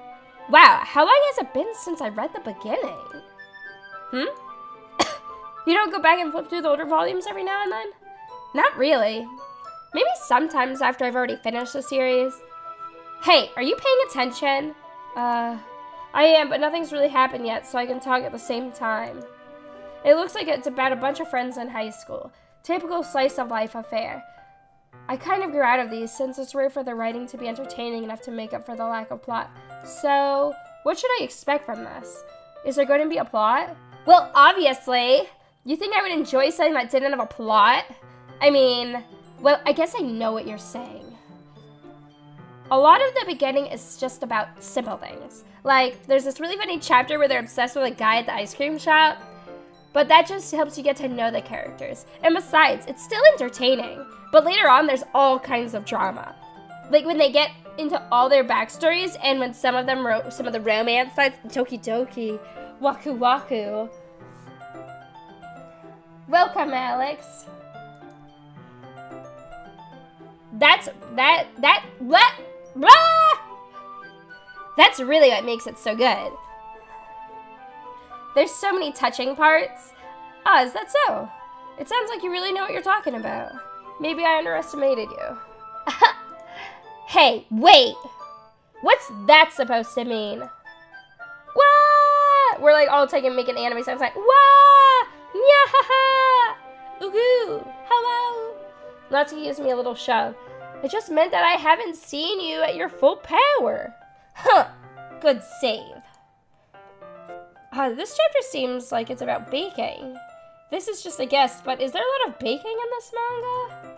Wow, how long has it been since I read the beginning? You don't go back and flip through the older volumes every now and then? Not really. Maybe sometimes after I've already finished the series. Hey, are you paying attention? I am, but nothing's really happened yet, so I can talk at the same time. It looks like it's about a bunch of friends in high school. Typical slice of life affair. I kind of grew out of these since it's rare for the writing to be entertaining enough to make up for the lack of plot. So, what should I expect from this? Is there going to be a plot? Well, obviously. You think I would enjoy something that didn't have a plot? I mean, well, I guess I know what you're saying. A lot of the beginning is just about simple things. Like, there's this really funny chapter where they're obsessed with a guy at the ice cream shop. But that just helps you get to know the characters. And besides, it's still entertaining. But later on, there's all kinds of drama. Like when they get into all their backstories and when some of them wrote some of the romance sides, Doki Doki, Waku Waku. Welcome, Alex. That's really what makes it so good. There's so many touching parts. Ah, is that so? It sounds like you really know what you're talking about. Maybe I underestimated you. Hey, wait! What's that supposed to mean? Wah! We're like all making anime sounds like wah! Nyahaha! Ooh! Hello! Natsuki gives me a little shove. It just meant that I haven't seen you at your full power. Huh! Good save. This chapter seems like it's about baking. This is just a guess, but is there a lot of baking in this manga?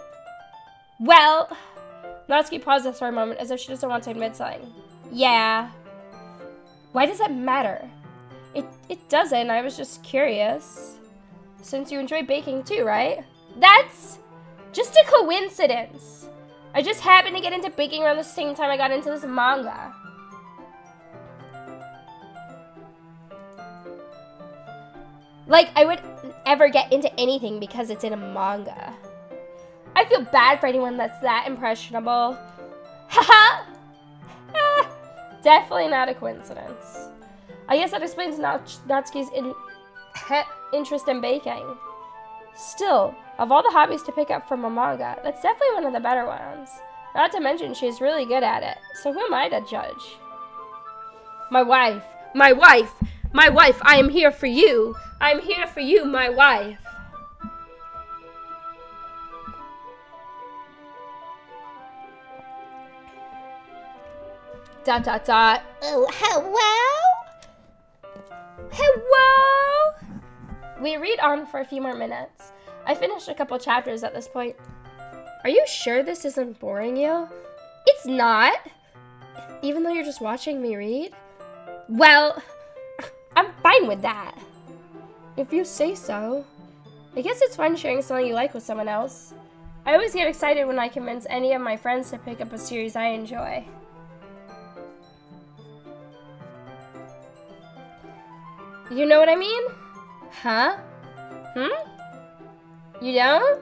Well, Natsuki pauses for a moment as if she doesn't want to admit something. Yeah. Why does that matter? It doesn't. I was just curious. Since you enjoy baking too, right? That's just a coincidence. I just happened to get into baking around the same time I got into this manga. Like, I would ever get into anything because it's in a manga. I feel bad for anyone that's that impressionable. Haha! Definitely not a coincidence. I guess that explains Natsuki's interest in baking. Still, of all the hobbies to pick up from a manga, that's definitely one of the better ones. Not to mention she's really good at it, so who am I to judge? My wife, my wife, my wife, I am here for you. I'm here for you, my wife. Dot dot dot. Oh, hello? Hello? We read on for a few more minutes. I finished a couple chapters at this point. Are you sure this isn't boring you? It's not. Even though you're just watching me read? Well, I'm fine with that. If you say so. I guess it's fun sharing something you like with someone else. I always get excited when I convince any of my friends to pick up a series I enjoy. You know what I mean? Huh? You don't?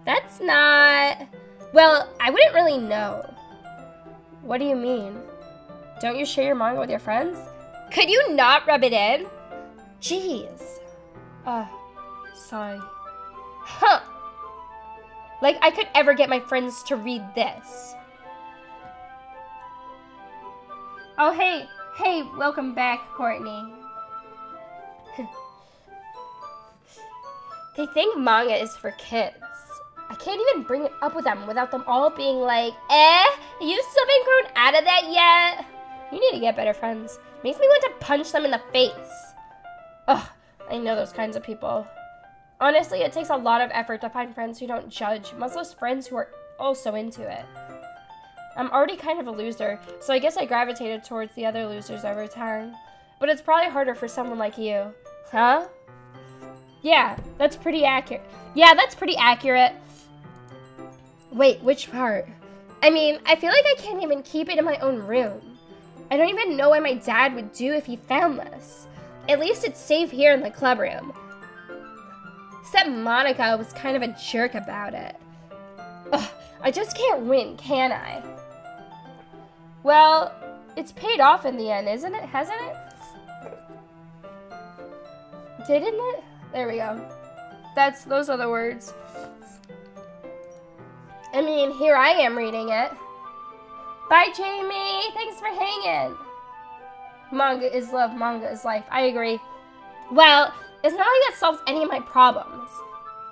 That's not... Well, I wouldn't really know. What do you mean? Don't you share your manga with your friends? Could you not rub it in? Jeez. Sorry. Huh. Like I could ever get my friends to read this. Oh, hey, welcome back, Courtney. They think manga is for kids. I can't even bring it up with them without them all being like, you still haven't grown out of that yet? You need to get better friends. Makes me want to punch them in the face. Ugh, I know those kinds of people. Honestly, it takes a lot of effort to find friends who don't judge, much less friends who are also into it. I'm already kind of a loser, so I guess I gravitated towards the other losers over time. But it's probably harder for someone like you. Huh? Yeah, that's pretty accurate. Wait, which part? I mean, I feel like I can't even keep it in my own room. I don't even know what my dad would do if he found this. At least it's safe here in the club room. Except Monica was kind of a jerk about it. Ugh, I just can't win, can I? Well, it's paid off in the end, isn't it? Hasn't it? Didn't it? There we go. Those are the words. I mean, here I am reading it. Bye, Jamie. Thanks for hanging. Manga is love, manga is life. I agree. Well, it's not like that solves any of my problems.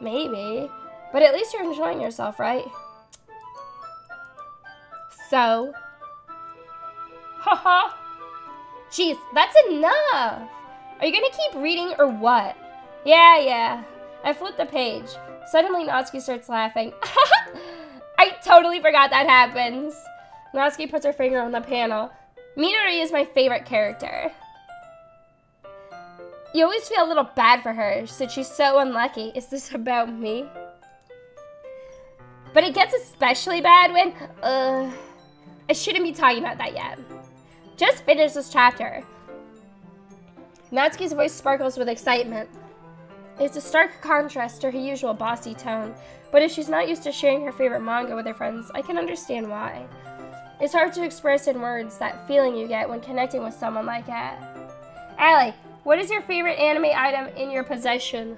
Maybe. But at least you're enjoying yourself, right? So? Haha. Jeez, that's enough. Are you gonna keep reading or what? Yeah. I flipped the page. Suddenly, Natsuki starts laughing. I totally forgot that happens. Natsuki puts her finger on the panel. Midori is my favorite character. You always feel a little bad for her since she's so unlucky. Is this about me? But it gets especially bad when, I shouldn't be talking about that yet. Just finish this chapter. Natsuki's voice sparkles with excitement. It's a stark contrast to her usual bossy tone, but if she's not used to sharing her favorite manga with her friends, I can understand why. It's hard to express in words that feeling you get when connecting with someone like that. Allie, what is your favorite anime item in your possession?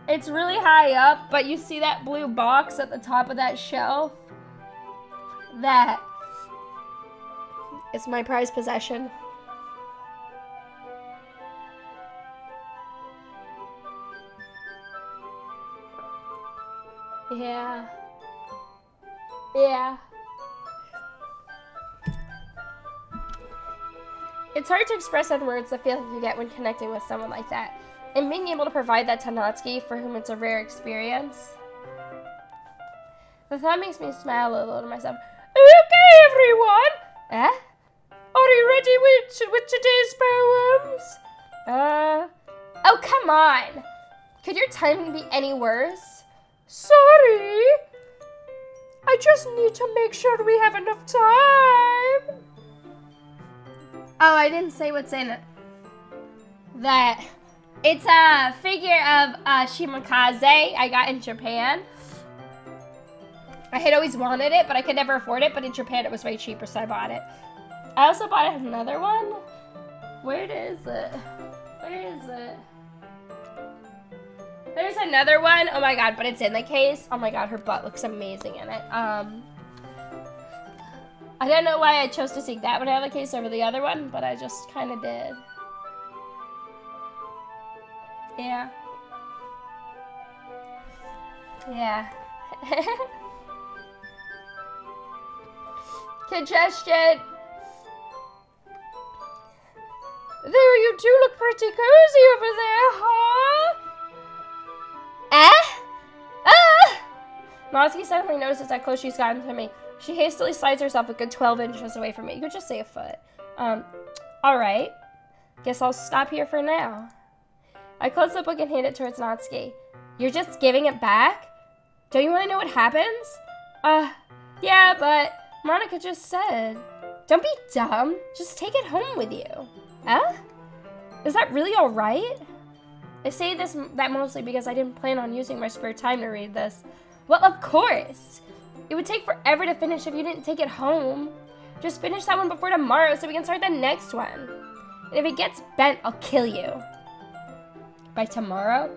It's really high up, but you see that blue box at the top of that shelf? That is my prized possession. Yeah. It's hard to express in words the feeling you get when connecting with someone like that. And being able to provide that to Natsuki, for whom it's a rare experience. The thought makes me smile a little to myself. Okay, everyone! Eh? Are you ready with today's poems? Oh, come on! Could your timing be any worse? Sorry! I just need to make sure we have enough time. Oh, I didn't say what's in it. That it's a figure of Shimakaze I got in Japan. I had always wanted it, but I could never afford it, but in Japan it was way cheaper, so I bought it. I also bought another one. Where is it? Where is it? There's another one. Oh my god, but it's in the case. Oh my god, her butt looks amazing in it. I don't know why I chose to take that one out of the case over the other one, but I just kind of did. Yeah. Yeah. Congestion. There, you do look pretty cozy over there, huh? Natsuki suddenly notices how close she's gotten to me. She hastily slides herself a good 12 inches away from me. You could just say a foot. Alright. Guess I'll stop here for now. I close the book and hand it towards Natsuki. You're just giving it back? Don't you want to know what happens? Yeah, but Monica just said. Don't be dumb. Just take it home with you. Is that really alright? I say that mostly because I didn't plan on using my spare time to read this. Well, of course. It would take forever to finish if you didn't take it home. Just finish that one before tomorrow so we can start the next one. And if it gets bent, I'll kill you. By tomorrow?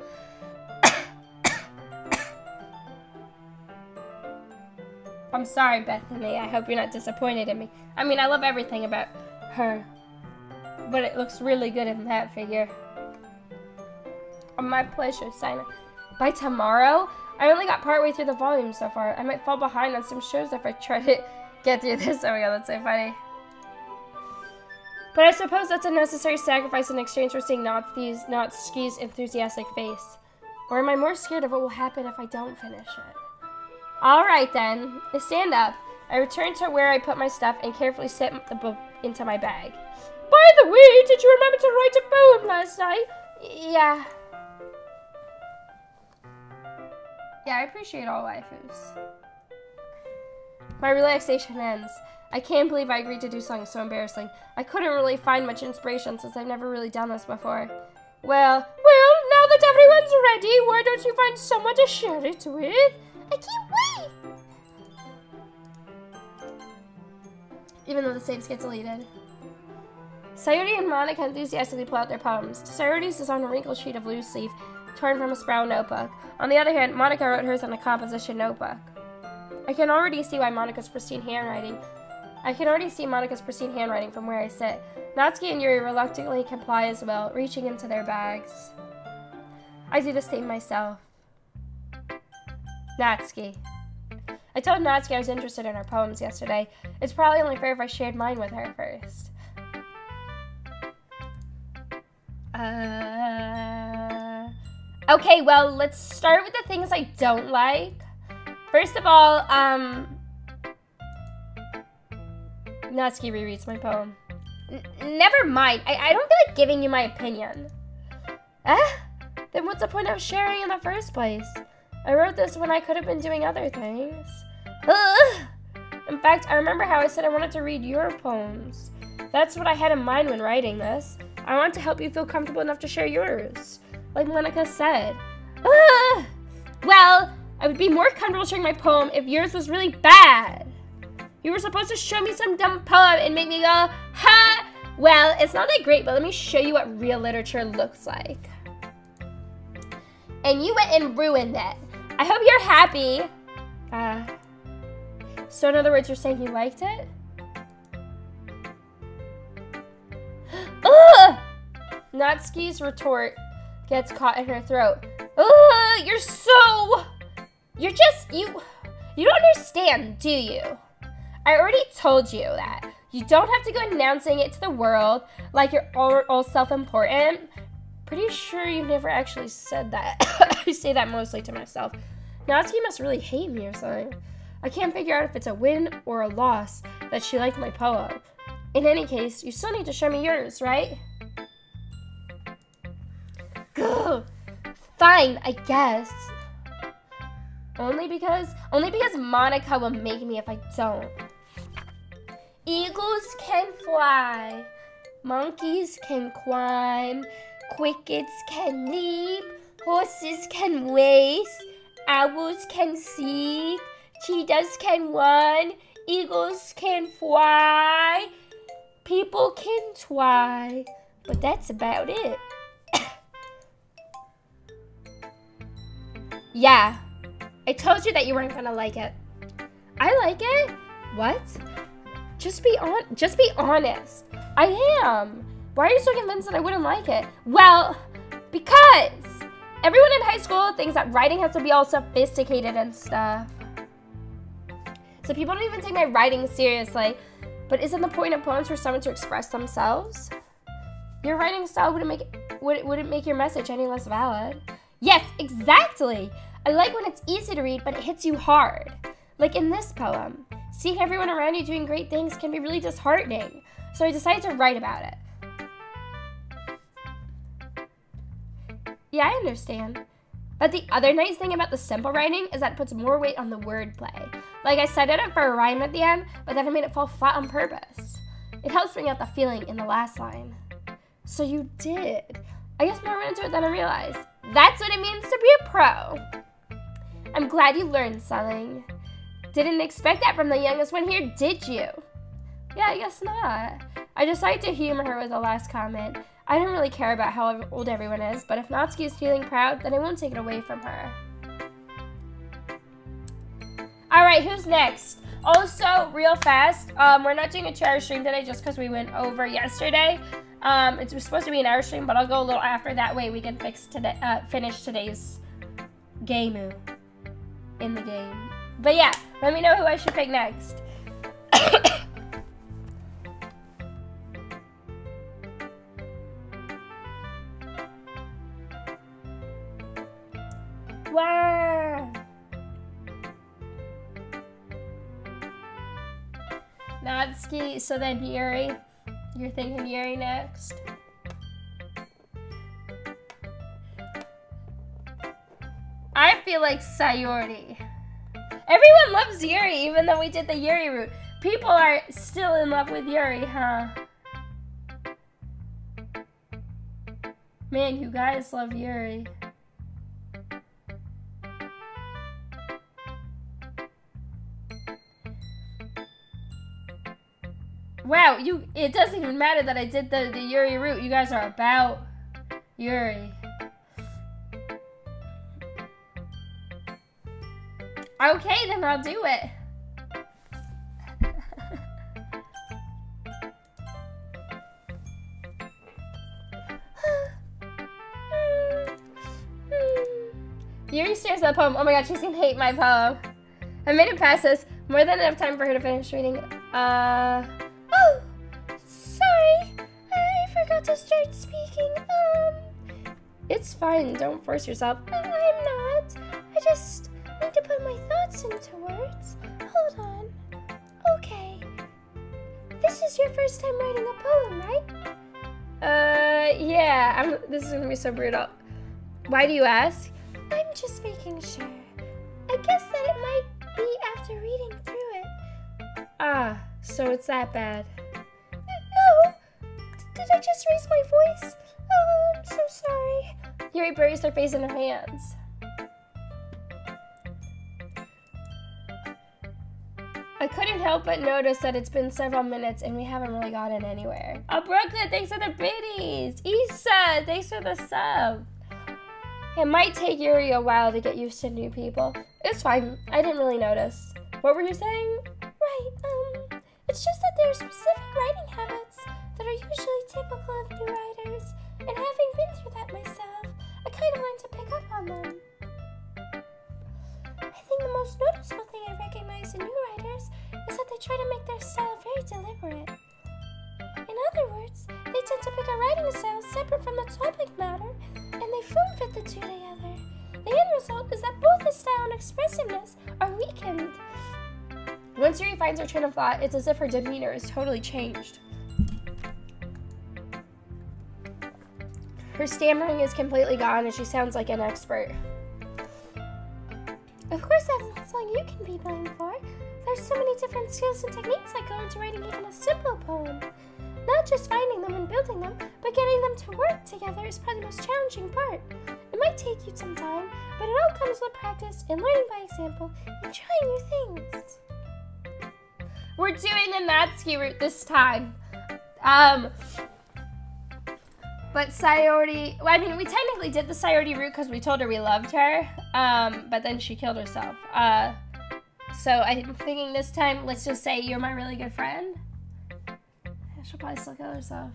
I'm sorry, Bethany. I hope you're not disappointed in me. I mean, I love everything about her. But it looks really good in that figure. My pleasure, Simon. By tomorrow? I only got partway through the volume so far. I might fall behind on some shows if I try to get through this. Oh my god, that's so funny. But I suppose that's a necessary sacrifice in exchange for seeing Natsuki's enthusiastic face. Or am I more scared of what will happen if I don't finish it? Alright then. I stand up. I return to where I put my stuff and carefully set the book into my bag. By the way, did you remember to write a poem last night? Yeah. Yeah, I appreciate all waifus. My relaxation ends. I can't believe I agreed to do something so embarrassing. I couldn't really find much inspiration since I've never really done this before. Well, now that everyone's ready, why don't you find someone to share it with? I can't wait! Even though the saves get deleted. Sayuri and Monica enthusiastically pull out their poems. Sayuri's is on a wrinkled sheet of loose leaf, torn from a sprout notebook. On the other hand, Monica wrote hers on a composition notebook. I can already see Monica's pristine handwriting from where I sit. Natsuki and Yuri reluctantly comply as well, reaching into their bags. I do the same myself. Natsuki. I told Natsuki I was interested in her poems yesterday. It's probably only fair if I shared mine with her first. Okay, well, let's start with the things I don't like. First of all, Natsuki rereads my poem. Never mind. I don't feel like giving you my opinion. Then what's the point of sharing in the first place? I wrote this when I could have been doing other things. In fact, I remember how I said I wanted to read your poems. That's what I had in mind when writing this. I want to help you feel comfortable enough to share yours. Like Monica said. Well, I would be more comfortable sharing my poem if yours was really bad. You were supposed to show me some dumb poem and make me go, ha! Well, it's not that great, but let me show you what real literature looks like. And you went and ruined it. I hope you're happy. So in other words, you're saying you liked it? Ugh! Natsuki's retort gets caught in her throat. Ugh! You don't understand, do you? I already told you that. You don't have to go announcing it to the world like you're all self-important. Pretty sure you never actually said that. I say that mostly to myself. Natsuki must really hate me or something. I can't figure out if it's a win or a loss that she liked my poem. In any case, you still need to show me yours, right? Gah. Fine, I guess. Only because Monica will make me if I don't. Eagles can fly. Monkeys can climb. Crickets can leap. Horses can race. Owls can see. Cheetahs can run. Eagles can fly. People can try. But that's about it. Yeah. I told you that you weren't gonna like it. I like it? What? Just be honest. I am. Why are you so convinced that I wouldn't like it? Well, because everyone in high school thinks that writing has to be all sophisticated and stuff. So people don't even take my writing seriously. But isn't the point of poems for someone to express themselves? Your writing style wouldn't make your message any less valid. Yes, exactly. I like when it's easy to read, but it hits you hard. Like in this poem. Seeing everyone around you doing great things can be really disheartening. So I decided to write about it. Yeah, I understand. But the other nice thing about the simple writing is that it puts more weight on the wordplay. Like I set it up for a rhyme at the end, but then I made it fall flat on purpose. It helps bring out the feeling in the last line. So you did. I guess more went into it than I realized. That's what it means to be a pro. I'm glad you learned something. Didn't expect that from the youngest one here, did you? Yeah, I guess not. I decided to humor her with the last comment. I don't really care about how old everyone is, but if Natsuki is feeling proud, then I won't take it away from her. Alright, who's next? Also, real fast, we're not doing a 2-hour stream today just because we went over yesterday. It was supposed to be an hour stream, but I'll go a little after. That way we can finish today's game in the game. But yeah, let me know who I should pick next. Wow. Natsuki, so then Yuri. You're thinking Yuri next? I feel like Sayori. Everyone loves Yuri, even though we did the Yuri route. People are still in love with Yuri, huh? Man, you guys love Yuri. Wow, it doesn't even matter that I did the Yuri route. You guys are about Yuri. Okay, then I'll do it. Yuri stares at the poem. Oh my god, she's gonna hate my poem. I made it past this. More than enough time for her to finish reading. Oh, sorry. I forgot to start speaking. It's fine. Don't force yourself. I'm not. I just need to put my thoughts into words. Hold on. Okay. This is your first time writing a poem, right? Yeah. This is gonna be so brutal. Why do you ask? I'm just making sure. I guess that it might be after reading through it. Ah, so it's that bad. No! Did I just raise my voice? Oh, I'm so sorry. Yuri buries her face in her hands. I couldn't help but notice that it's been several minutes and we haven't really gotten anywhere. Oh, Brooklyn, thanks for the biddies. Issa, thanks for the sub. It might take Yuri a while to get used to new people. It's fine. I didn't really notice. What were you saying? Right, it's just that there are specific writing habits that are usually typical of new writers, and having been through that myself, I kind of learned to pick up on them. I think the most noticeable thing I recognize in new writers is that they try to make their style very deliberate. writing styles separate from the topic matter, and they form-fit the two together. The end result is that both the style and expressiveness are weakened. Once Yuri finds her train of thought, it's as if her demeanor is totally changed. Her stammering is completely gone and she sounds like an expert. Of course, that's not something you can be blamed for. There's so many different skills and techniques that go into writing even a simple poem. Not just finding them and building them, but getting them to work together is probably the most challenging part. It might take you some time, but it all comes with practice and learning by example and trying new things. We're doing the Natsuki route this time. But Sayori, well, I mean, we technically did the Sayori route because we told her we loved her, but then she killed herself. So I'm thinking this time, let's just say you're my really good friend. She'll probably still kill herself.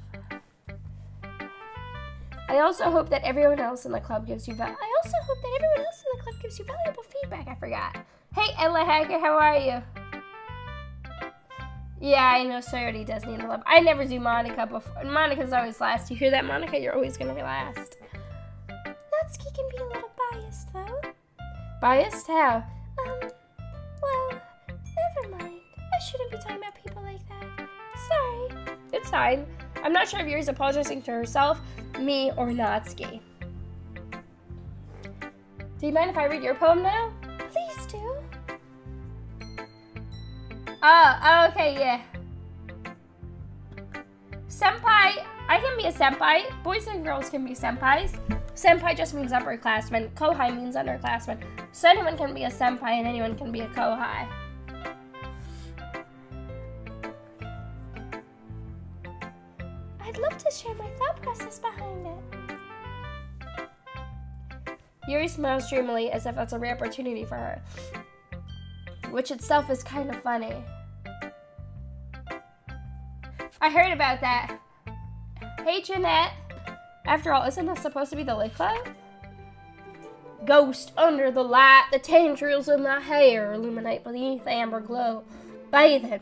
I also hope that everyone else in the club gives you valuable feedback. I forgot. Hey, Ella Hacker, how are you? Yeah, I know Sayori does need the love. I never do Monica before. Monica's always last. You hear that, Monica? You're always gonna be last. Natsuki can be a little biased, though. Biased? How? Well, never mind. I shouldn't be talking about people like that. Sorry. It's fine. I'm not sure if Yuri's apologizing to herself, me, or Natsuki. Do you mind if I read your poem now? Please do. Oh, okay, yeah. Senpai, I can be a senpai. Boys and girls can be senpais. Senpai just means upperclassman. Kohai means underclassman. So anyone can be a senpai and anyone can be a kohai. I'd love to share my thought process behind it. Yuri smiles dreamily as if that's a rare opportunity for her, which itself is kind of funny. I heard about that. Hey, Jeanette. After all, isn't this supposed to be the Lit Club? Ghost under the light, the tendrils of my hair illuminate beneath the amber glow. Bathing.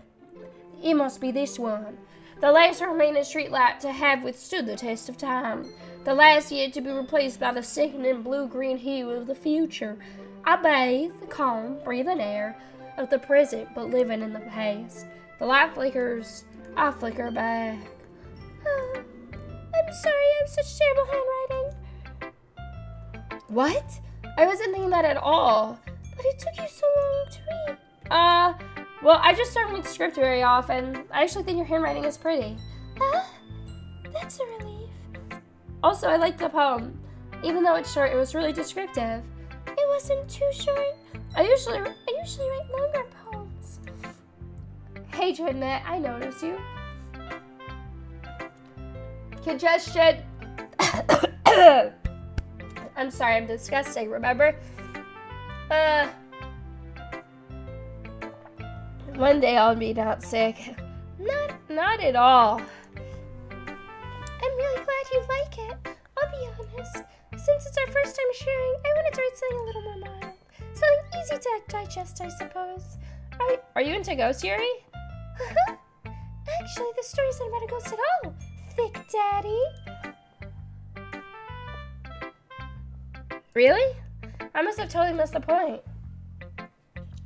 It must be this one. The last remaining streetlight to have withstood the test of time. The last yet to be replaced by the sickening blue-green hue of the future. I bathe the calm, breathing air of the present, but living in the past. The light flickers, I flicker back. Oh, I'm sorry, I have such terrible handwriting. What? I wasn't thinking that at all. But it took you so long to read. Well, I just don't read the script very often. I actually think your handwriting is pretty. That's a relief. Also, I like the poem. Even though it's short, it was really descriptive. It wasn't too short. I usually write longer poems. Hey, Jeanette, I noticed you. Congestion. I'm sorry, I'm disgusting, remember? One day I'll be not sick. Not at all. I'm really glad you like it. I'll be honest. Since it's our first time sharing, I wanted to write something a little more mild. Something easy to digest, I suppose. Are you into ghost Yuri? Actually, the story isn't about a ghost at all. Thick Daddy. Really? I must have totally missed the point.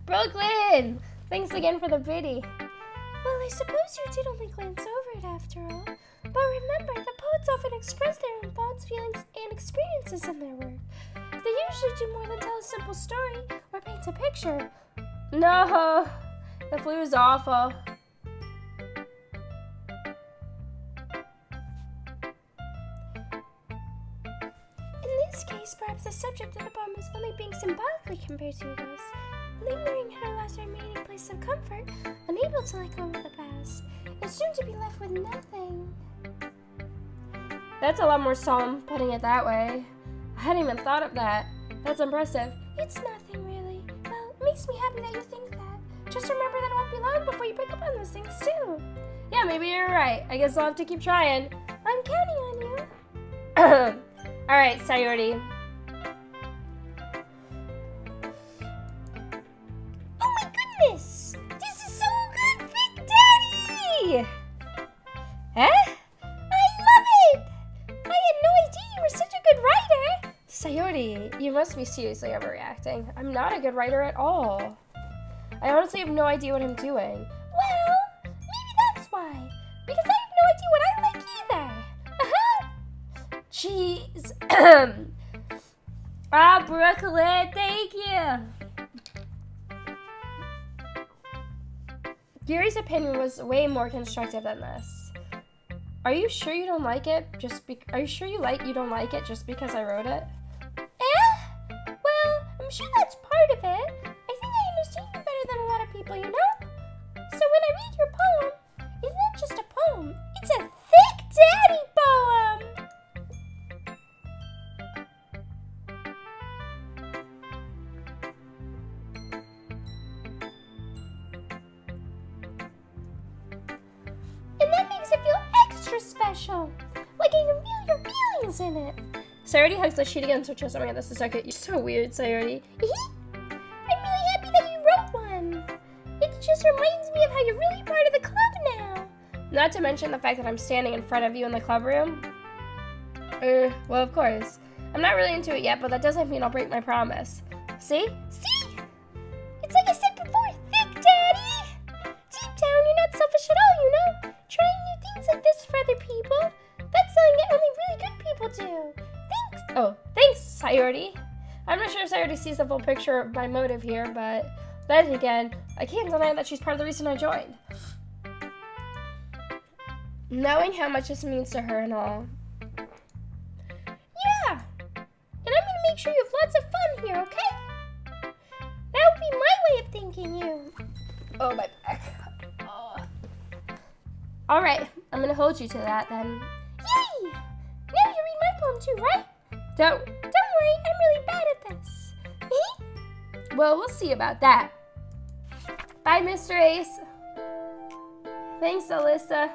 Brooklyn! Thanks again for the pity. Well, I suppose you did only glance over it after all. But remember, the poets often express their own thoughts, feelings, and experiences in their work. They usually do more than tell a simple story or paint a picture. No, the flu is awful. In this case, perhaps the subject of the poem is only being symbolically compared to a ghost, lingering in her last remaining place of comfort, unable to let go of the past, and soon to be left with nothing. That's a lot more solemn, putting it that way. I hadn't even thought of that. That's impressive. It's nothing, really. Well, it makes me happy that you think that. Just remember that it won't be long before you pick up on those things, too. Yeah, maybe you're right. I guess I'll have to keep trying. I'm counting on you. Alright, Sayori. Oh my goodness! This is so good, Thick Daddy! Huh? I love it! Sayori, you must be seriously overreacting. I'm not a good writer at all. I honestly have no idea what I'm doing. Well, maybe that's why. Because I have no idea what I like either. Jeez. Brooklyn, thank you. Yuri's opinion was way more constructive than this. Are you sure you don't like it? Are you sure you don't like it just because I wrote it? Well, I'm sure that's part of it. I think I understand you better than a lot of people, you know? So when I read your poem, it's not just a poem. It's a thick daddy poem. And that makes it feel extra special. Like I can feel your feelings in it. Sayori hugs the sheet against her chest. Oh my god, this is so cute. You're so weird, Sayori. I'm really happy that you wrote one. It just reminds me of how you're really part of the club now. Not to mention the fact that I'm standing in front of you in the club room. Well, of course. I'm not really into it yet, but that doesn't mean I'll break my promise. See? See? It's like I said before, thick daddy. Deep down, you're not selfish at all, you know? Trying new things like this for other people. That's something that only really good people do. Thanks. Oh, thanks, Sayori. I'm not sure if Sayori sees the full picture of my motive here, but then again, I can't deny that she's part of the reason I joined. Knowing how much this means to her and all. Yeah, and I'm gonna make sure you have lots of fun here, okay? That would be my way of thanking you. Oh, my back. Oh. All right, I'm gonna hold you to that then. Yay! Now you read my poem too, right? Don't worry, I'm really bad at this. Well, we'll see about that. Bye, Mr. Ace. Thanks, Alyssa.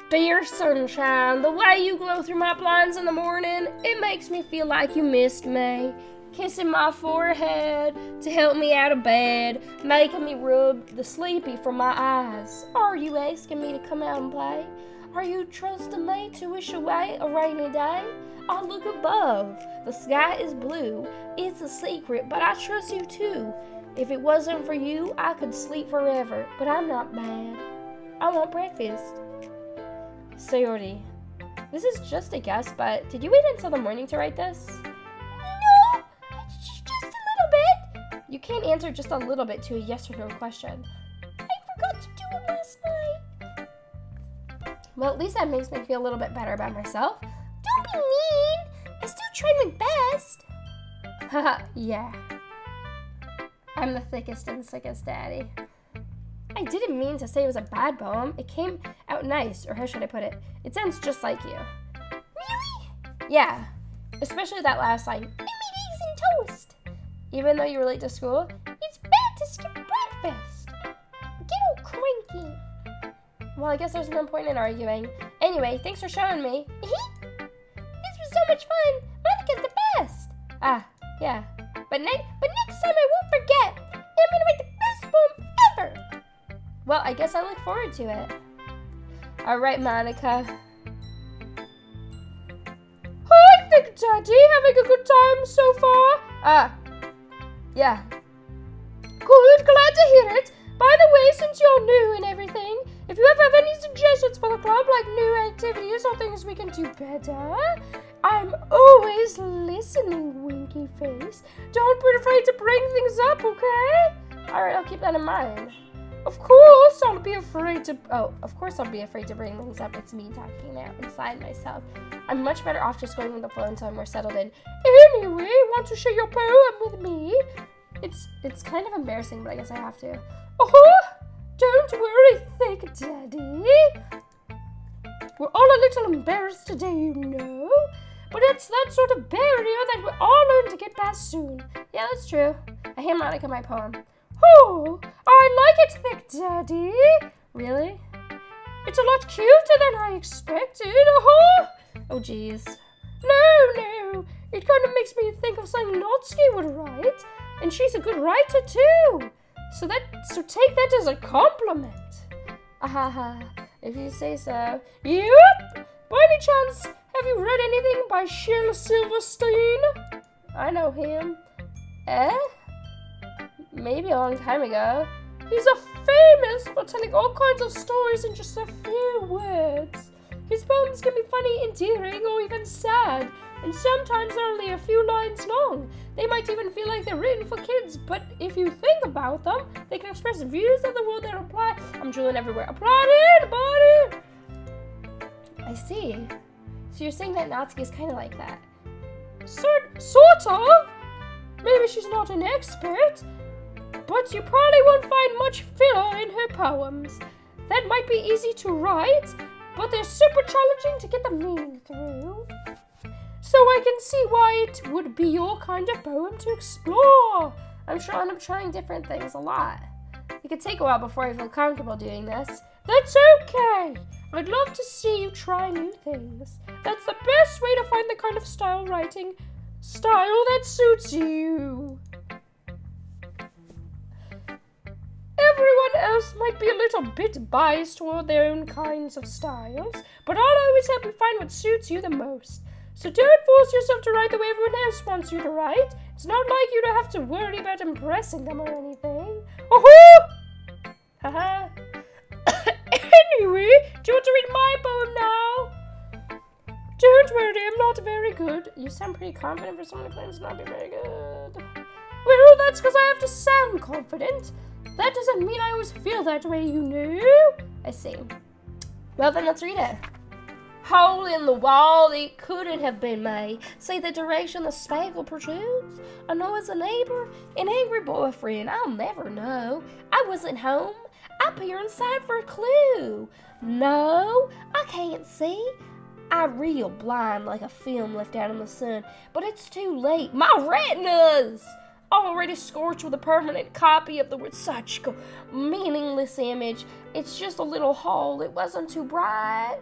Dear sunshine, the way you glow through my blinds in the morning, it makes me feel like you missed me. Kissing my forehead to help me out of bed, making me rub the sleepy from my eyes. Are you asking me to come out and play? Are you trusting me to wish away a rainy day? I look above, the sky is blue. It's a secret, but I trust you too. If it wasn't for you, I could sleep forever, but I'm not mad. I want breakfast. Sayori, this is just a guess, but did you wait until the morning to write this? No, just a little bit. You can't answer just a little bit to a yes or no question. I forgot to do it last night. Well, at least that makes me feel a little bit better about myself. Don't be mean. I still tried my best. Haha, yeah. I'm the thickest and sickest daddy. I didn't mean to say it was a bad poem. It came out nice, or how should I put it? It sounds just like you. Really? Yeah, especially that last line. I made eggs and toast. Even though you were late to school? It's bad to skip breakfast. Get all cranky. Well, I guess there's no point in arguing. Anyway, thanks for showing me. This was so much fun. Monica's the best. Ah, yeah. But next time I won't forget. And I'm gonna write the best poem ever. Well, I guess I look forward to it. All right, Monica. Hi, Thick Daddy. Having a good time so far? Yeah. Good, glad to hear it. By the way, since you're new and everything, if you ever have any suggestions for the club, like new activities or things we can do better, I'm always listening, winky face. Don't be afraid to bring things up, okay? All right, I'll keep that in mind. Of course I'll be afraid to bring things up. It's me talking now inside myself. I'm much better off just going with the flow until I'm more settled in. Anyway, want to share your poem with me? It's kind of embarrassing, but I guess I have to. Don't worry, Thick Daddy. We're all a little embarrassed today, you know. But it's that sort of barrier that we'll all learn to get past soon. Yeah, that's true. I hand Monica my poem. Oh, I like it, Thick Daddy. Really? It's a lot cuter than I expected. Oh, geez. No. It kind of makes me think of something Natsuki would write. And she's a good writer, too. So take that as a compliment. If you say so. Yep. By any chance, have Have you read anything by Shel Silverstein? I know him. Maybe a long time ago. He's a famous for telling all kinds of stories in just a few words. His poems can be funny, endearing, or even sad, and sometimes they're only a few lines long. They might even feel like they're written for kids, but if you think about them, they can express views of the world that apply. I'm drooling everywhere. Applauding! I see. So you're saying that Natsuki is kind of like that? Sort of. Maybe she's not an expert, but you probably won't find much filler in her poems. That might be easy to write, but they're super challenging to get the meaning through. So I can see why it would be your kind of poem to explore. I'm sure I'm trying different things a lot. It could take a while before I feel comfortable doing this. That's okay. I'd love to see you try new things. That's the best way to find the kind of style that suits you. Everyone else might be a little bit biased toward their own kinds of styles, but I'll always help you find what suits you the most. So don't force yourself to write the way everyone else wants you to write. It's not like you don't have to worry about impressing them or anything. Oh-hoo! Haha. Anyway, do you want to read my poem now? Don't worry, I'm not very good. You sound pretty confident for someone who claims not to be very good. Well, that's because I have to sound confident. That doesn't mean I always feel that way, you know. I see. Well, then let's read it. Hole in the wall, it couldn't have been me. See the direction the spackle protrudes? I know it's a neighbor, an angry boyfriend, I'll never know. I wasn't home. I peer inside for a clue. No, I can't see. I reel blind like a film left out in the sun, but it's too late. My retinas! Already scorched with a permanent copy of the word Sachiko. Meaningless image. It's just a little hole. It wasn't too bright.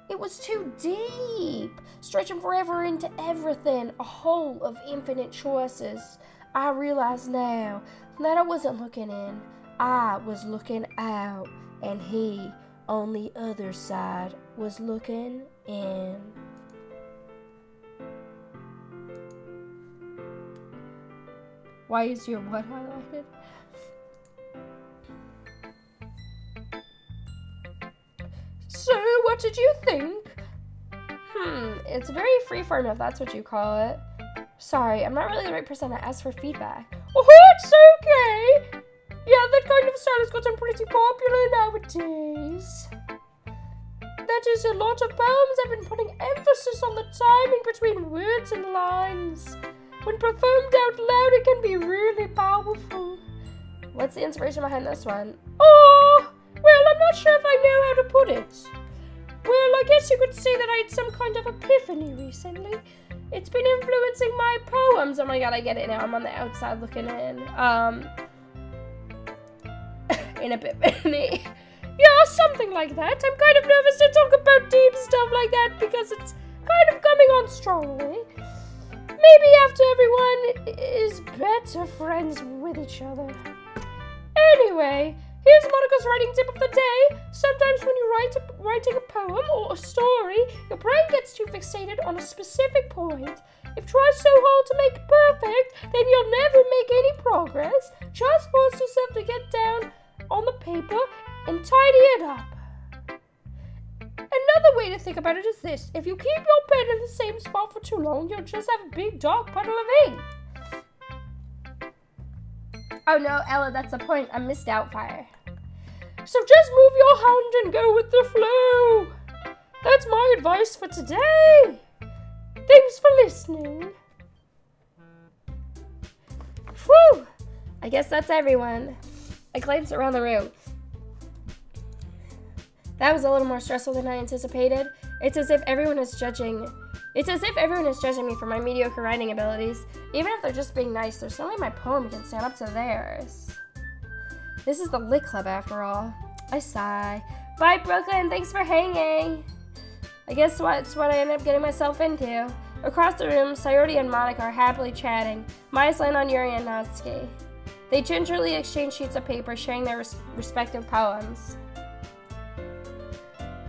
It was too deep. Stretching forever into everything. A hole of infinite choices. I realize now that I wasn't looking in. I was looking out. And he, on the other side, was looking in. Why is your what highlighted? So, what did you think? It's very freeform if that's what you call it. Sorry, I'm not really the right person to ask for feedback. Oh, it's okay! Yeah, that kind of style has gotten pretty popular nowadays. That is, a lot of poems have been putting emphasis on the timing between words and lines. When performed out loud, it can be really powerful. What's the inspiration behind this one? Oh, well, I'm not sure if I know how to put it. Well, I guess you could say that I had some kind of epiphany recently. It's been influencing my poems. Oh my god, I get it now. I'm on the outside looking in. An epiphany. Yeah, something like that. I'm kind of nervous to talk about deep stuff like that because it's kind of coming on strongly. Maybe after everyone is better friends with each other. Anyway, here's Monica's writing tip of the day. Sometimes when you're writing a poem or a story, your brain gets too fixated on a specific point. If you try so hard to make it perfect, then you'll never make any progress. Just force yourself to get down on the paper and tidy it up. Another way to think about it is this. If you keep your pen in the same spot for too long, you'll just have a big dark puddle of ink. Oh no, Ella, that's the point. I missed Outfire. So just move your hand and go with the flow. That's my advice for today. Thanks for listening. Whew. I guess that's everyone. I glanced around the room. That was a little more stressful than I anticipated. It's as if everyone is judging me for my mediocre writing abilities. Even if they're just being nice, there's no way my poem can stand up to theirs. This is the Lit Club after all. I sigh. Bye, Brooklyn. Thanks for hanging. I guess that's what I ended up getting myself into. Across the room, Sayori and Monica are happily chatting. Maya's laying on Yuri and Natsuki. They gingerly exchange sheets of paper, sharing their respective poems.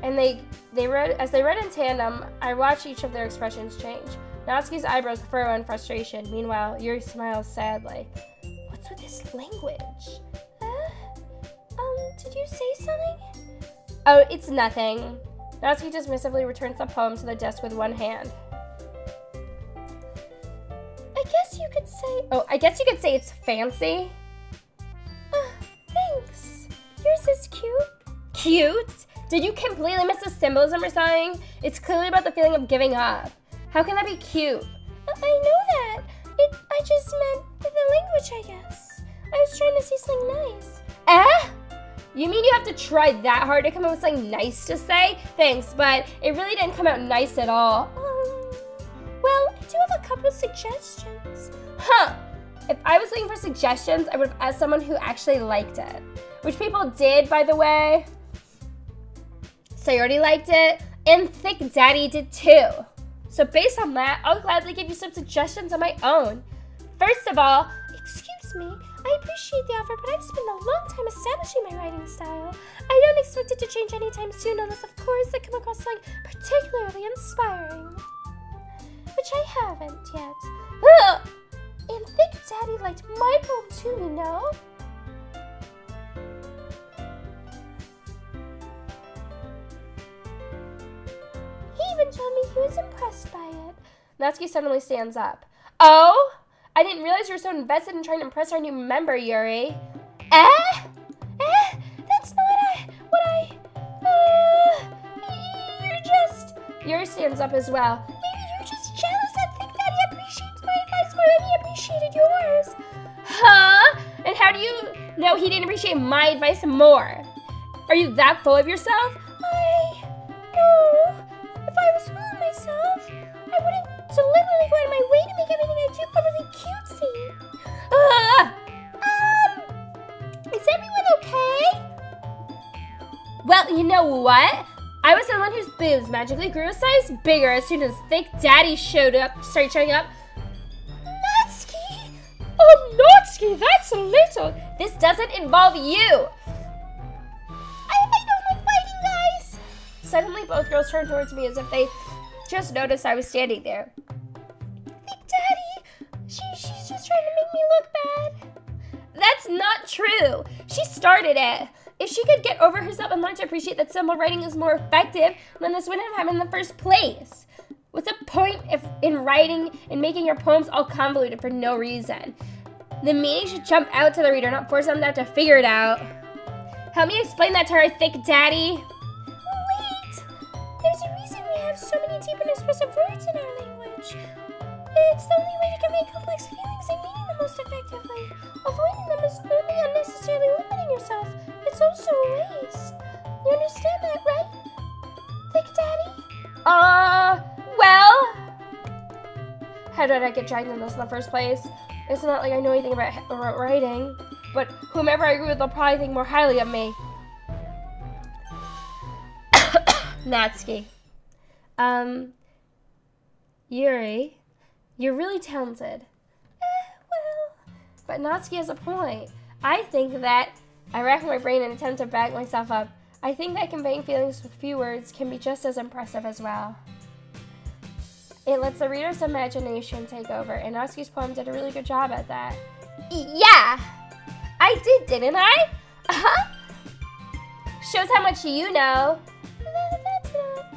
And as they read in tandem, I watched each of their expressions change. Natsuki's eyebrows furrow in frustration. Meanwhile, Yuri smiles sadly. What's with this language? Did you say something? Oh, it's nothing. Natsuki dismissively returns the poem to the desk with one hand. I guess you could say it's fancy. Thanks. Yours is cute. Cute? Did you completely miss the symbolism or something? It's clearly about the feeling of giving up. How can that be cute? I know that. I just meant the language, I guess. I was trying to say something nice. You mean you have to try that hard to come up with something nice to say? Thanks, but it really didn't come out nice at all. Well, I do have a couple of suggestions. Huh. If I was looking for suggestions, I would have asked someone who actually liked it. Which people did, by the way. Sayori liked it, and Thick Daddy did too. So based on that, I'll gladly give you some suggestions of my own. First of all, excuse me, I appreciate the offer, but I've spent a long time establishing my writing style. I don't expect it to change anytime soon unless, of course, I come across something particularly inspiring. Which I haven't yet. And Thick Daddy liked my poem too, you know? He even told me he was impressed by it. Natsuki suddenly stands up. Oh? I didn't realize you were so invested in trying to impress our new member, Yuri. That's not what I... You're just... Yuri stands up as well. You're just jealous that Thick Daddy appreciates my advice more than he appreciated yours. Huh? And how do you know he didn't appreciate my advice more? Are you that full of yourself? No. If I was full of myself, I wouldn't deliberately go out of my way to make everything I do overly cutesy. Is everyone okay? Well, you know what? I was the one whose boobs magically grew a size bigger as soon as Thick Daddy started showing up. Natsuki! Oh, Natsuki, that's a little. This doesn't involve you. I don't like fighting, guys. Suddenly, both girls turned towards me as if they just noticed I was standing there. Thick Daddy, she's just trying to make me look bad. That's not true. She started it. If she could get over herself and learn to appreciate that simple writing is more effective, then this wouldn't have happened in the first place. What's the point in writing and making your poems all convoluted for no reason? The meaning should jump out to the reader, not force them to have to figure it out. Help me explain that to her, Thick Daddy. Wait! There's a reason we have so many deep and expressive words in our language. It's the only way to convey complex feelings and meaning the most effectively. Avoiding them is only unnecessarily limiting yourself. It's also a waste. You understand that, right? Thick Daddy? Well... How did I get dragged into this in the first place? It's not like I know anything about writing, but whomever I agree with, they'll probably think more highly of me. Natsuki. Yuri, you're really talented. Well... But Natsuki has a point. I think that I rack my brain in an attempt to back myself up. I think that conveying feelings with few words can be just as impressive as well. It lets the reader's imagination take over, and Natsuki's poem did a really good job at that. Yeah, I did, didn't I? Shows how much you know. That's not...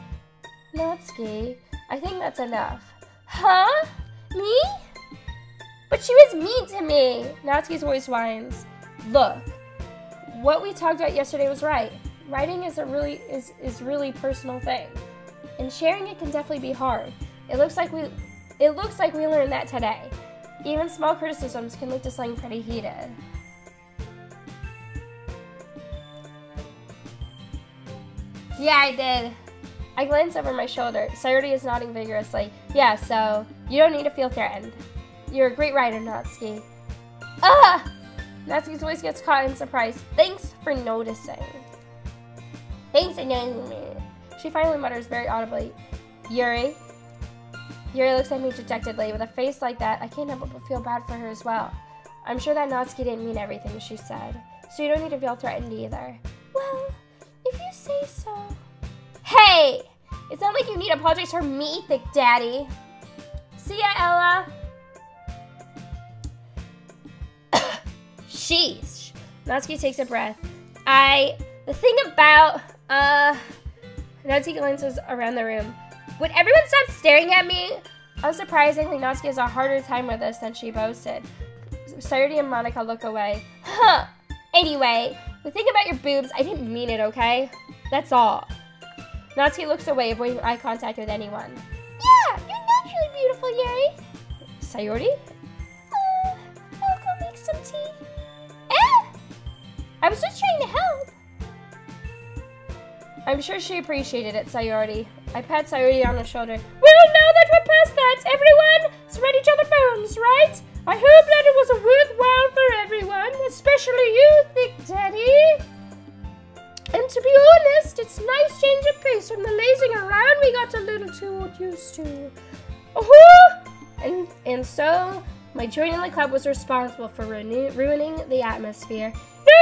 Natsuki, I think that's enough. Huh? Me? But she was mean to me. Natsuki's voice whines. Look, what we talked about yesterday was right. Writing is a really personal thing, and sharing it can definitely be hard. It looks like we learned that today. Even small criticisms can lead to something pretty heated. Yeah, I did. I glanced over my shoulder. Sayori is nodding vigorously. Yeah, so you don't need to feel threatened. You're a great writer, Natsuki. Natsuki's voice gets caught in surprise. Thanks for noticing. Thanks for noticing me. She finally mutters very audibly, Yuri? Yuri looks at me dejectedly. With a face like that, I can't help but feel bad for her as well. I'm sure that Natsuki didn't mean everything she said, so you don't need to feel threatened either. Well, if you say so. Hey! It's not like you need to apologize for me, Thick Daddy. See ya, Ella. Sheesh. Natsuki takes a breath. The thing about, Natsuki glances around the room. Would everyone stop staring at me? Unsurprisingly, Natsuki has a harder time with this than she boasted. Sayori and Monica look away. Huh. Anyway, the thing about your boobs, I didn't mean it, okay? That's all. Natsuki looks away, avoiding eye contact with anyone. Yeah, you're naturally beautiful, Yuri. Sayori? I'll go make some tea. I was just trying to help. I'm sure she appreciated it, Sayori. I pat Sayori on the shoulder. Well, now that we're past that, everyone, spread each other bones, right? I hope that it was worthwhile for everyone, especially you, Thick Daddy. And to be honest, it's a nice change of pace from the lazing around we got a little too used to. And so, my joining the club was responsible for ruining the atmosphere. No,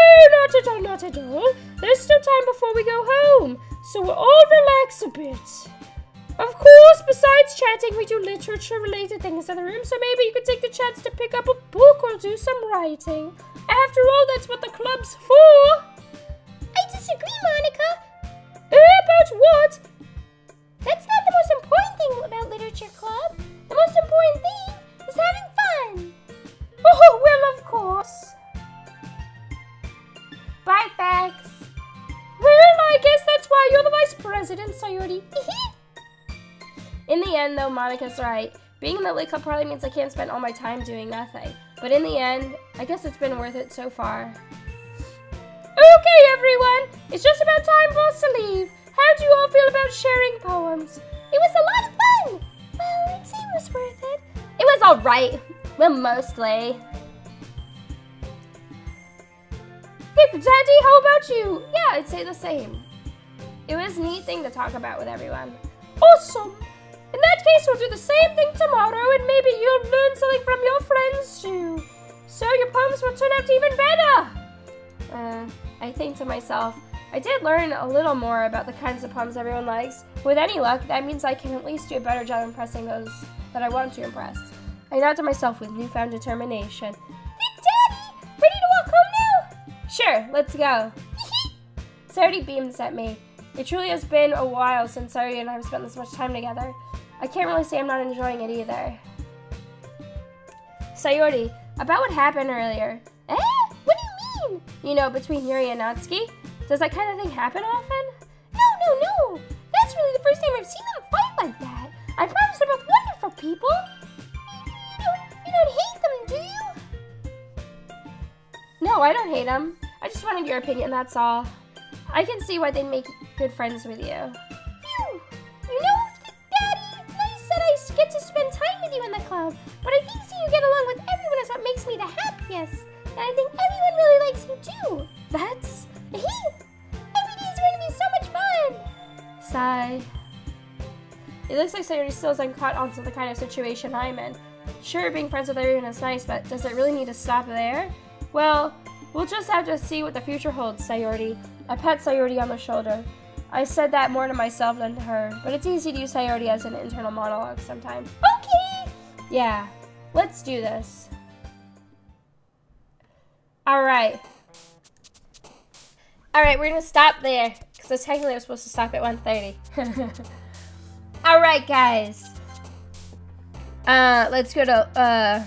not at all, not at all. There's still time before we go home, so we'll all relax a bit. Of course, besides chatting, we do literature-related things in the room, so maybe you could take the chance to pick up a book or do some writing. After all, that's what the club's for. I disagree, Monica. About what? That's not the most important thing about Literature Club. The most important thing is having fun. Oh, well, of course. Bye, Fax. Well, I guess that's why you're the vice president, Sayori. In the end, though, Monica's right. Being in the Lit Club probably means I can't spend all my time doing nothing. But in the end, I guess it's been worth it so far. Okay, everyone. It's just about time for us to leave. How do you all feel about sharing poems? It was a lot of fun. Well, I'd say it was worth it. It was all right. Well, mostly. Hey, Daddy, how about you? Yeah, I'd say the same. It was a neat thing to talk about with everyone. Awesome. In that case, we'll do the same thing tomorrow, and maybe you'll learn something from your friends, too. So your poems will turn out even better. I think to myself, I did learn a little more about the kinds of poems everyone likes. With any luck, that means I can at least do a better job impressing those that I want to impress. I nod to myself with newfound determination. Big Daddy, ready to walk home now? Sure, let's go. Sayori beams at me. It truly has been a while since Sayori and I have spent this much time together. I can't really say I'm not enjoying it either. Sayori, about what happened earlier. What do you mean? You know, between Yuri and Natsuki? Does that kind of thing happen often? No. That's really the first time I've seen them fight like that. I promise they're both wonderful people. You don't hate them, do you? No, I don't hate them. I just wanted your opinion, that's all. I can see why they'd make good friends with you. Phew. You know, Daddy, it's nice that I get to spend time with you in the club, but I think seeing you get along with everyone is what makes me the happiest. And I think everyone really likes you too. That's... Every day is going to be so much fun. Sigh. It looks like Sayori still hasn't caught on to the kind of situation I'm in. Sure, being friends with everyone is nice, but does it really need to stop there? Well, we'll just have to see what the future holds, Sayori. I pat Sayori on the shoulder. I said that more to myself than to her, but it's easy to use Sayori as an internal monologue sometimes. Okay! Yeah, let's do this. Alright, we're gonna stop there, because technically we're supposed to stop at 1:30. Alright, guys. Let's go to,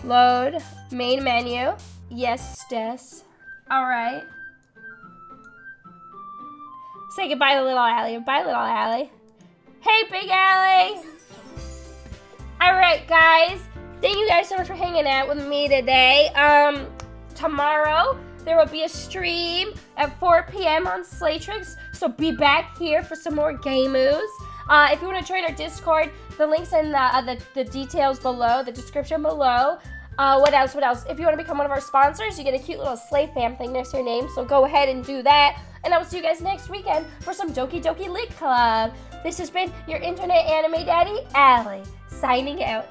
load, main menu. Yes, Des. Alright. Say goodbye to little Allie. Bye, little Allie. Hey, big Allie. Alright, guys. Thank you guys so much for hanging out with me today. Tomorrow, there will be a stream at 4 p.m. on SLAYTRIX, so be back here for some more game moves. If you want to join our Discord, the link's in the details below, the description below. What else? If you want to become one of our sponsors, you get a cute little Slay Fam thing next to your name, so go ahead and do that. And I will see you guys next weekend for some Doki Doki Lit Club. This has been your internet anime daddy, Allie, signing out.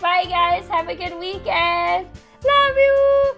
Bye, guys. Have a good weekend. Love you.